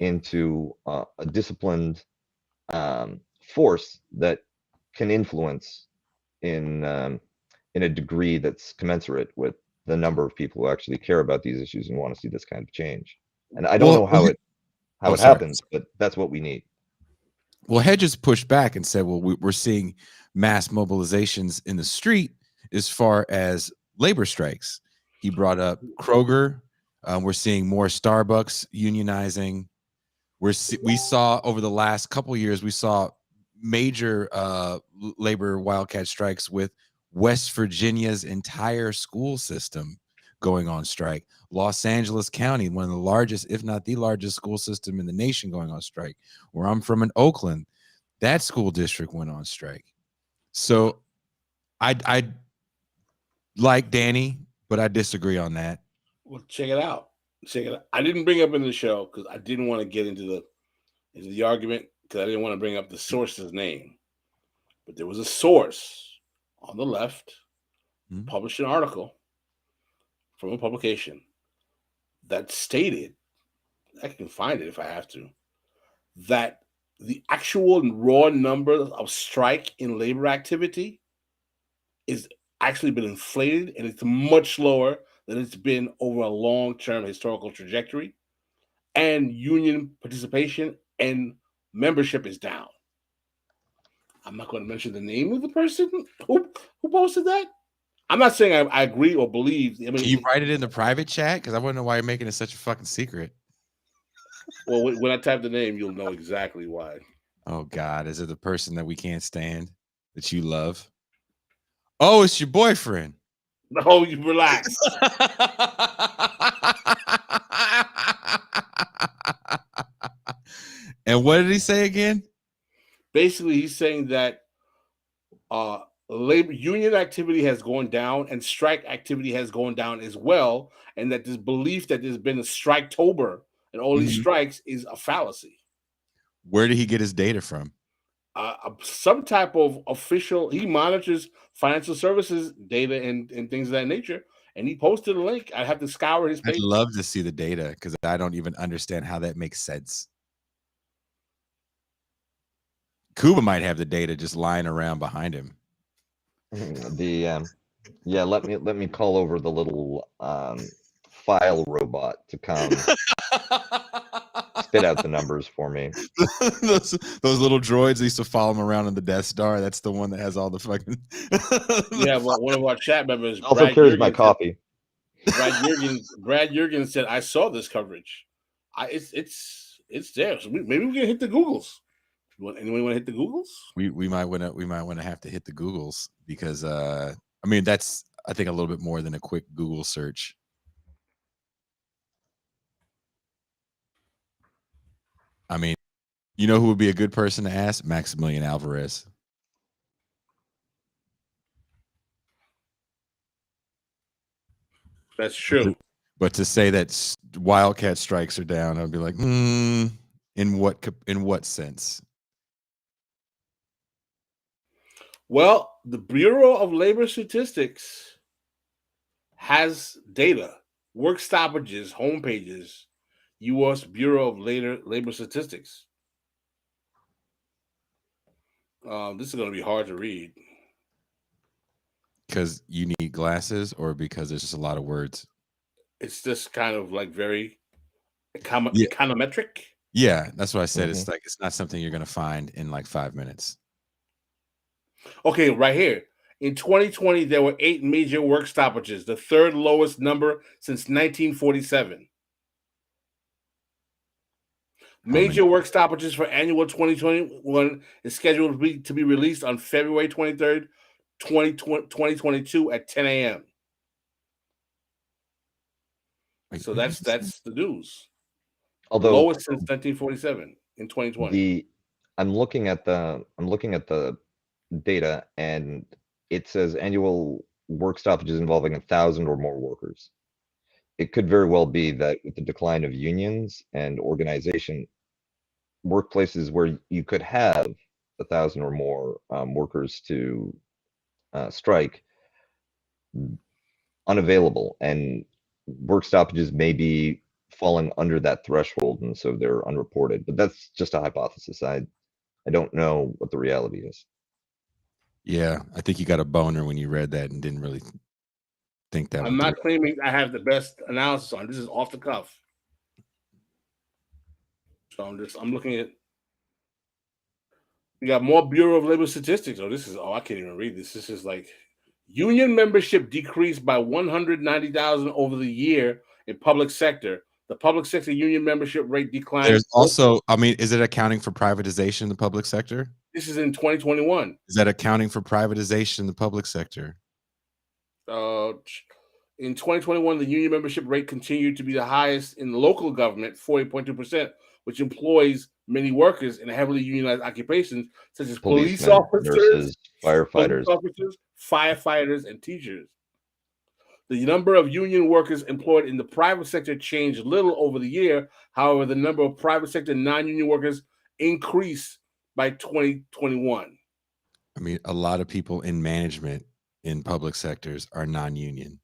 into a disciplined force that can influence in a degree that's commensurate with the number of people who actually care about these issues and want to see this kind of change. And I don't know how it happens, but that's what we need. Well, Hedges pushed back and said, well, we're seeing mass mobilizations in the street as far as labor strikes. He brought up Kroger. We're seeing more Starbucks unionizing. We saw over the last couple of years, we saw major labor wildcat strikes with West Virginia's entire school system going on strike. Los Angeles County, one of the largest, if not the largest school system in the nation, going on strike. Where I'm from in Oakland, that school district went on strike. So I like Danny, but I disagree on that. Well, check it out. I didn't bring up in the show because I didn't want to get into the argument, because I didn't want to bring up the source's name. But there was a source on the left published an article from a publication that stated, I can find it if I have to, that the actual raw number of strike in labor activity is actually been inflated, and it's much lower than it's been over a long-term historical trajectory. And union participation and membership is down. I'm not going to mention the name of the person who posted that, I'm not saying I agree or believe. I mean, Can you write it in the private chat? Because I want to know why you're making it such a fucking secret. Well, when I type the name, you'll know exactly why. Oh God, is it the person that we can't stand that you love? Oh, it's your boyfriend. No, you relax. And what did he say again? Basically, he's saying that labor union activity has gone down and strike activity has gone down as well, and that this belief that there's been a striketober and all these strikes is a fallacy. Where did he get his data from? Some type of official. He monitors financial services data and things of that nature, and he posted a link. I have to scour his page. I'd love to see the data because I don't even understand how that makes sense. Kuba might have the data just lying around behind him. Yeah, let me call over the little file robot to come spit out the numbers for me. those little droids used to follow him around on the Death Star. That's the one that has all the fucking. Yeah, well, one of our chat members also Brad carries Jurgens my coffee. Brad Jurgens said, "I saw this coverage. It's there. So maybe we can hit the Googles. Anyone want to hit the Googles? We might want to have to hit the Googles because I mean that's I think a little bit more than a quick Google search. I mean, you know who would be a good person to ask? Maximilian Alvarez. That's true. But to say that wildcat strikes are down, I'd be like, in what sense? Well, the Bureau of Labor Statistics has data, work stoppages, homepages, U.S. Bureau of Labor Statistics. This is going to be hard to read. Because you need glasses or because there's just a lot of words? It's just kind of like very econometric. Yeah, that's what I said. It's like it's not something you're going to find in like 5 minutes. Okay, right here. In 2020, there were 8 major work stoppages, the third lowest number since 1947. Major work stoppages for annual 2021 is scheduled to be released on February 23rd, 2022 at 10 a.m. So that's the news. Although lowest since 1947 in 2020. I'm looking at the data, and it says annual work stoppages involving 1,000 or more workers. It could very well be that with the decline of unions and organization, workplaces where you could have 1,000 or more workers to strike unavailable, and work stoppages may be falling under that threshold, and so they're unreported. But that's just a hypothesis. I don't know what the reality is. Yeah, I think you got a boner when you read that and didn't really think that. I'm not claiming I have the best analysis on this. Is off the cuff. So I'm looking at. We got more Bureau of Labor Statistics. I can't even read this. This is like union membership decreased by 190,000 over the year in public sector. The public sector union membership rate declined. There's also, I mean, is it accounting for privatization in the public sector? This is in 2021. Is that accounting for privatization in the public sector? In 2021, the union membership rate continued to be the highest in local government, 40.2%, which employs many workers in heavily unionized occupations such as police officers, nurses, firefighters, firefighters, and teachers. The number of union workers employed in the private sector changed little over the year. However, the number of private sector non-union workers increased by 2021. I mean, a lot of people in management in public sectors are non-union.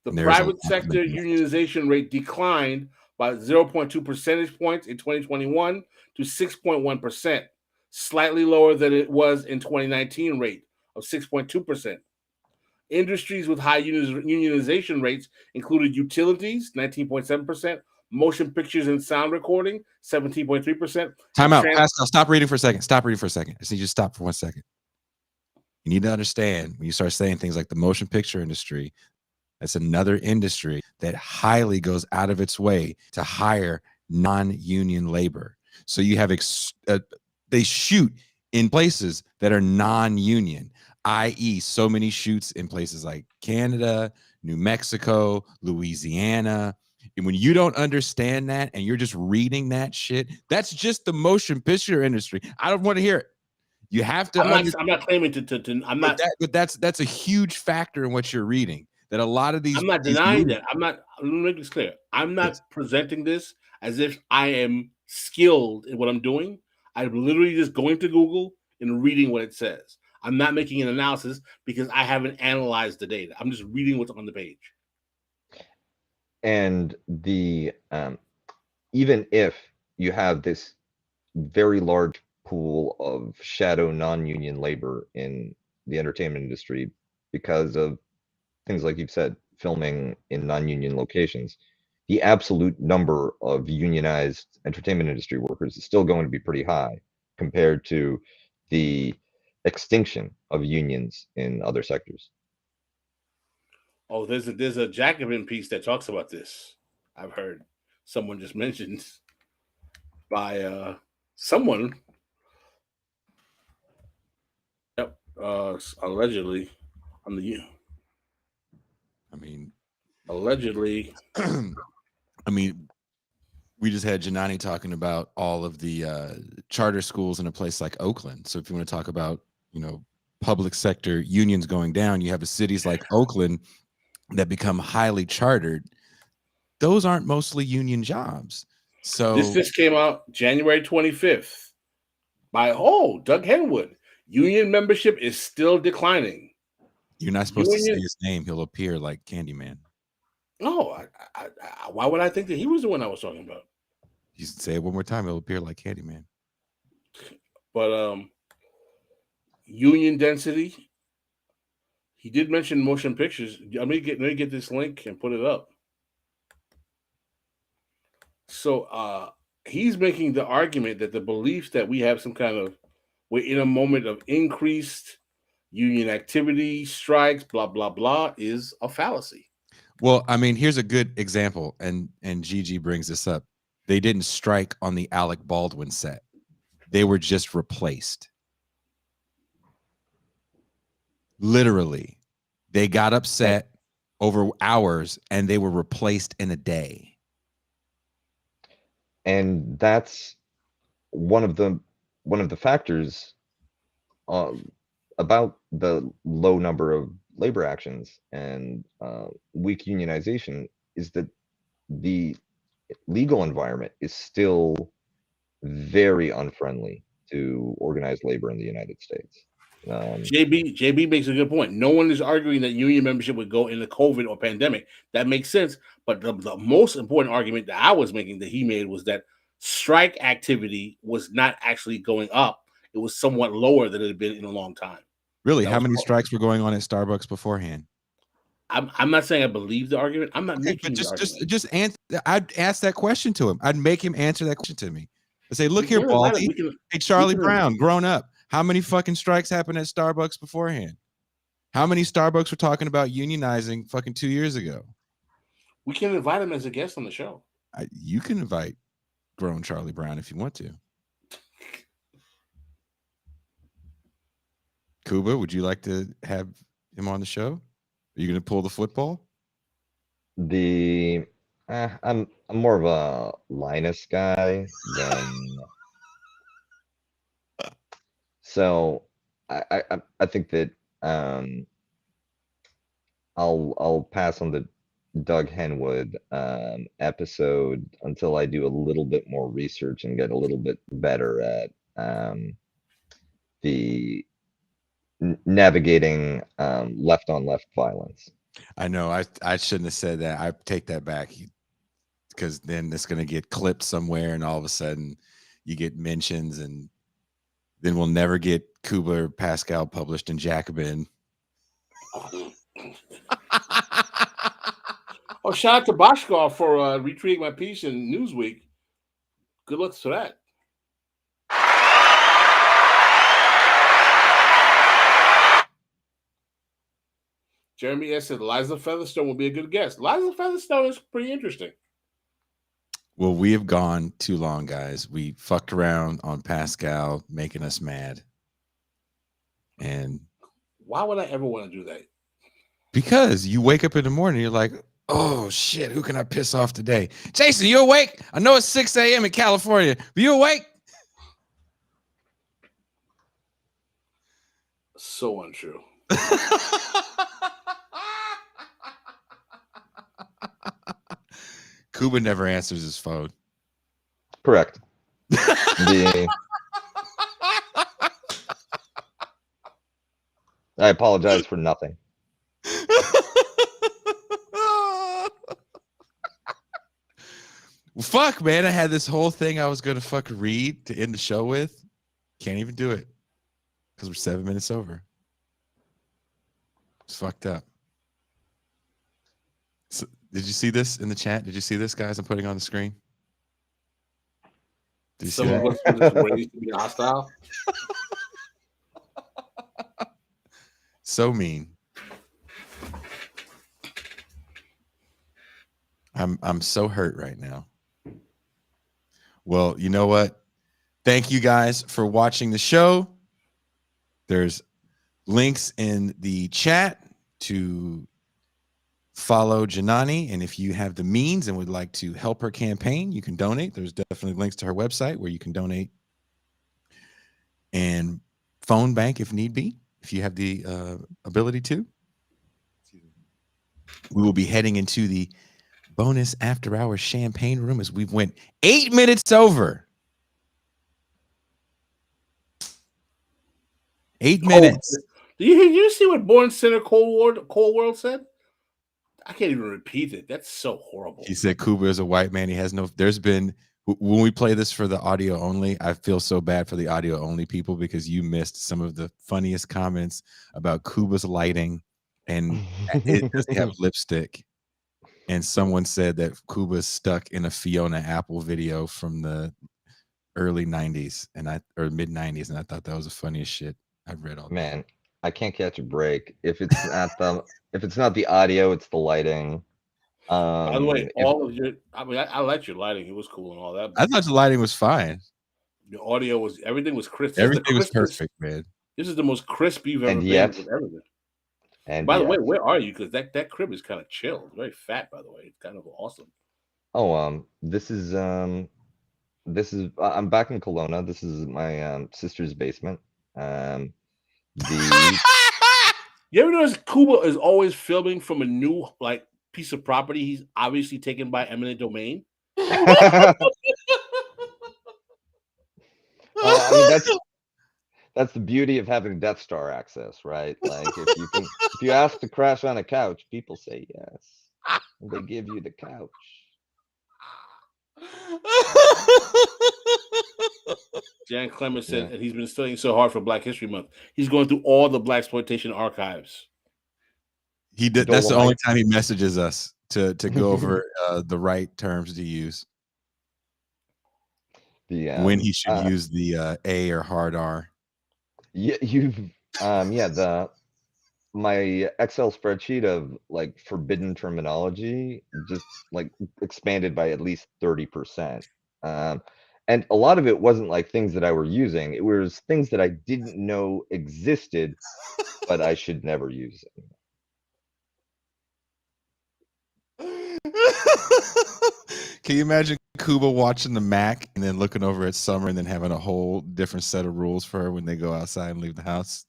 The private sector unionization rate declined by 0.2 percentage points in 2021 to 6.1%, slightly lower than it was in 2019 rate of 6.2%. Industries with high unionization rates included utilities, 19.7%, motion pictures and sound recording, 17.3%. Time out. Pascal, stop reading for a second. I just need you to stop for 1 second. You need to understand when you start saying things like the motion picture industry, that's another industry that highly goes out of its way to hire non-union labor. So you have they shoot in places that are non-union, i.e., so many shoots in places like Canada, New Mexico, Louisiana. And when you don't understand that and you're just reading that shit, that's just the motion picture industry. I don't want to hear it. You have to. I'm not claiming to. I'm not. But that's a huge factor in what you're reading. That a lot of these. I'm not denying that. I'm not. Let me make this clear. I'm not presenting this as if I am skilled in what I'm doing. I'm literally just going to Google and reading what it says. I'm not making an analysis because I haven't analyzed the data. I'm just reading what's on the page. And the even if you have this very large pool of shadow non-union labor in the entertainment industry because of things like you've said, filming in non-union locations, the absolute number of unionized entertainment industry workers is still going to be pretty high compared to the extinction of unions in other sectors. Oh, there's a Jacobin piece that talks about this. I've heard someone just mentioned by someone. Yep, allegedly on the. I mean, allegedly. I mean, we just had Janani talking about all of the charter schools in a place like Oakland. So if you want to talk about, public sector unions going down, you have cities like Oakland that become highly chartered. Those aren't mostly union jobs. So this came out January 25th by Doug Henwood. Union membership is still declining. You're not supposed to say his name. He'll appear like Candyman. No, why would I think that he was the one I was talking about? You say it one more time, he'll appear like Candyman. But union density. He did mention motion pictures. Let me get this link and put it up. So he's making the argument that the belief that we have we're in a moment of increased union activity, strikes, blah, blah, blah, is a fallacy. Well, I mean, here's a good example, and Gigi brings this up. They didn't strike on the Alec Baldwin set. They were just replaced. Literally. They got upset over hours, and they were replaced in a day. And that's one of the factors about the low number of labor actions and weak unionization is that the legal environment is still very unfriendly to organized labor in the United States. JB makes a good point. No one is arguing that union membership would go in the COVID or pandemic. That makes sense. But the most important argument that I was making that he made was that strike activity was not actually going up. It was somewhat lower than it had been in a long time. Really? How many strikes were going on at Starbucks beforehand? I'm not saying I believe the argument. I'm not making the argument. Just answer. I'd ask that question to him. I'd make him answer that question to me. I say, look here, Baldy. Hey, Charlie Brown, grown up. How many fucking strikes happened at Starbucks beforehand? How many Starbucks were talking about unionizing fucking 2 years ago? We can invite him as a guest on the show. You can invite grown Charlie Brown if you want to. Kuba, would you like to have him on the show? Are you going to pull the football? I'm more of a Linus guy than. So I think that I'll pass on the Doug Henwood episode until I do a little bit more research and get a little bit better at the navigating left on left violence. I know I shouldn't have said that. I take that back because then it's going to get clipped somewhere and all of a sudden you get mentions and then we'll never get Kuba or Pascal published in Jacobin. Oh, shout out to Pascal for retweeting my piece in Newsweek. Good luck for that. Jeremy S. said Liza Featherstone will be a good guest. Liza Featherstone is pretty interesting. Well, we have gone too long, guys. We fucked around on Pascal, making us mad. And why would I ever want to do that? Because you wake up in the morning, you're like, oh shit, who can I piss off today? Jason, you awake? I know it's 6 a.m. in California, but you awake? So untrue. Kuba never answers his phone. Correct. I apologize for nothing. Fuck, man. I had this whole thing I was going to fucking read to end the show with. Can't even do it because we're 7 minutes over. It's fucked up. So, did you see this in the chat? Did you see this, guys? I'm putting on the screen. Did you see that? Raised to be hostile. So mean. I'm so hurt right now. Well, you know what? Thank you guys for watching the show. There's links in the chat to follow Janani, and if you have the means and would like to help her campaign, you can donate. There's definitely links to her website where you can donate and phone bank if need be, if you have the ability to. We will be heading into the bonus after hours champagne room as we went 8 minutes over. 8 minutes. Do you see what Born Center Cold World said? I can't even repeat it. That's so horrible. He said Kuba is a white man. He has no. There's been, when we play this for the audio only, I feel so bad for the audio only people because you missed some of the funniest comments about Kuba's lighting and it doesn't have lipstick. And someone said that Kuba's stuck in a Fiona Apple video from the early 90s or mid 90s, and I thought that was the funniest shit I've read all day. Man, I can't catch a break. If it's not the audio, it's the lighting. By the way, I liked your lighting. It was cool and all that. I thought the lighting was fine. The audio was, everything was crisp. Everything was perfect, man. This is the most crisp you've ever been. And by the way, where are you? Because that crib is kind of chill. It's very fat, by the way. It's kind of awesome. Oh, this is I'm back in Kelowna. This is my sister's basement. You ever notice Kuba is always filming from a new piece of property he's obviously taken by eminent domain? I mean, that's the beauty of having Death Star access, right? Like if you ask to crash on a couch, people say yes. And they give you the couch. Jan Clemens said, and he's been studying so hard for Black History Month. He's going through all the blaxploitation archives. He did. That's the only time he messages us to go over the right terms to use. When he should use the A or hard R. Yeah, my Excel spreadsheet of forbidden terminology just expanded by at least 30%. And a lot of it wasn't things that I were using. It was things that I didn't know existed, but I should never use them. Can you imagine Kuba watching the Mac and then looking over at Summer and then having a whole different set of rules for her when they go outside and leave the house?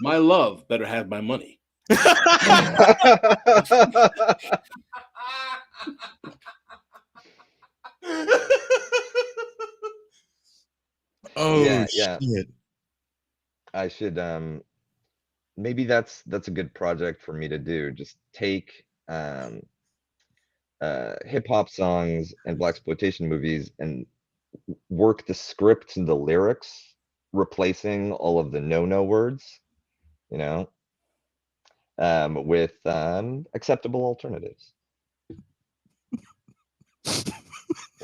My love better have my money. Oh yeah. Shit. I should maybe that's a good project for me to do. Just take hip-hop songs and blaxploitation movies and work the scripts and the lyrics, replacing all of the no words, with acceptable alternatives.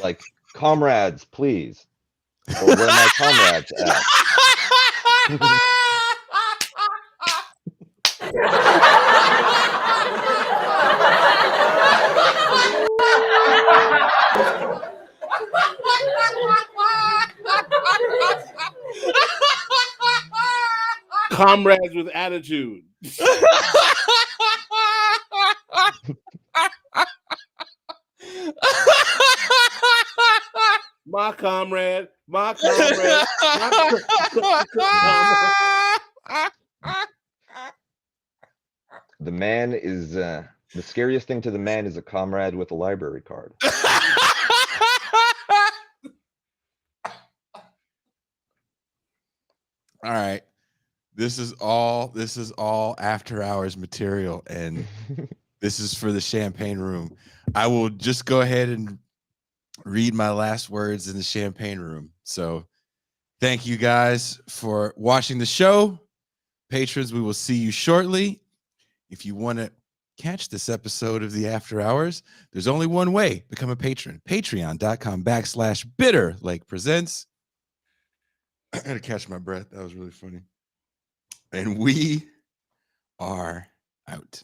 Like, comrades, please. Or where my comrades at? Comrades with attitude. My comrade. The man is the scariest thing to the man is a comrade with a library card. All right. This is all after hours material, and this is for the champagne room. I will just go ahead and read my last words in the champagne room. So thank you guys for watching the show. Patrons, we will see you shortly. If you want to catch this episode of the After Hours, there's only one way. Become a patron. Patreon.com/Bitter Lake Presents. I had to catch my breath. That was really funny. And we are out.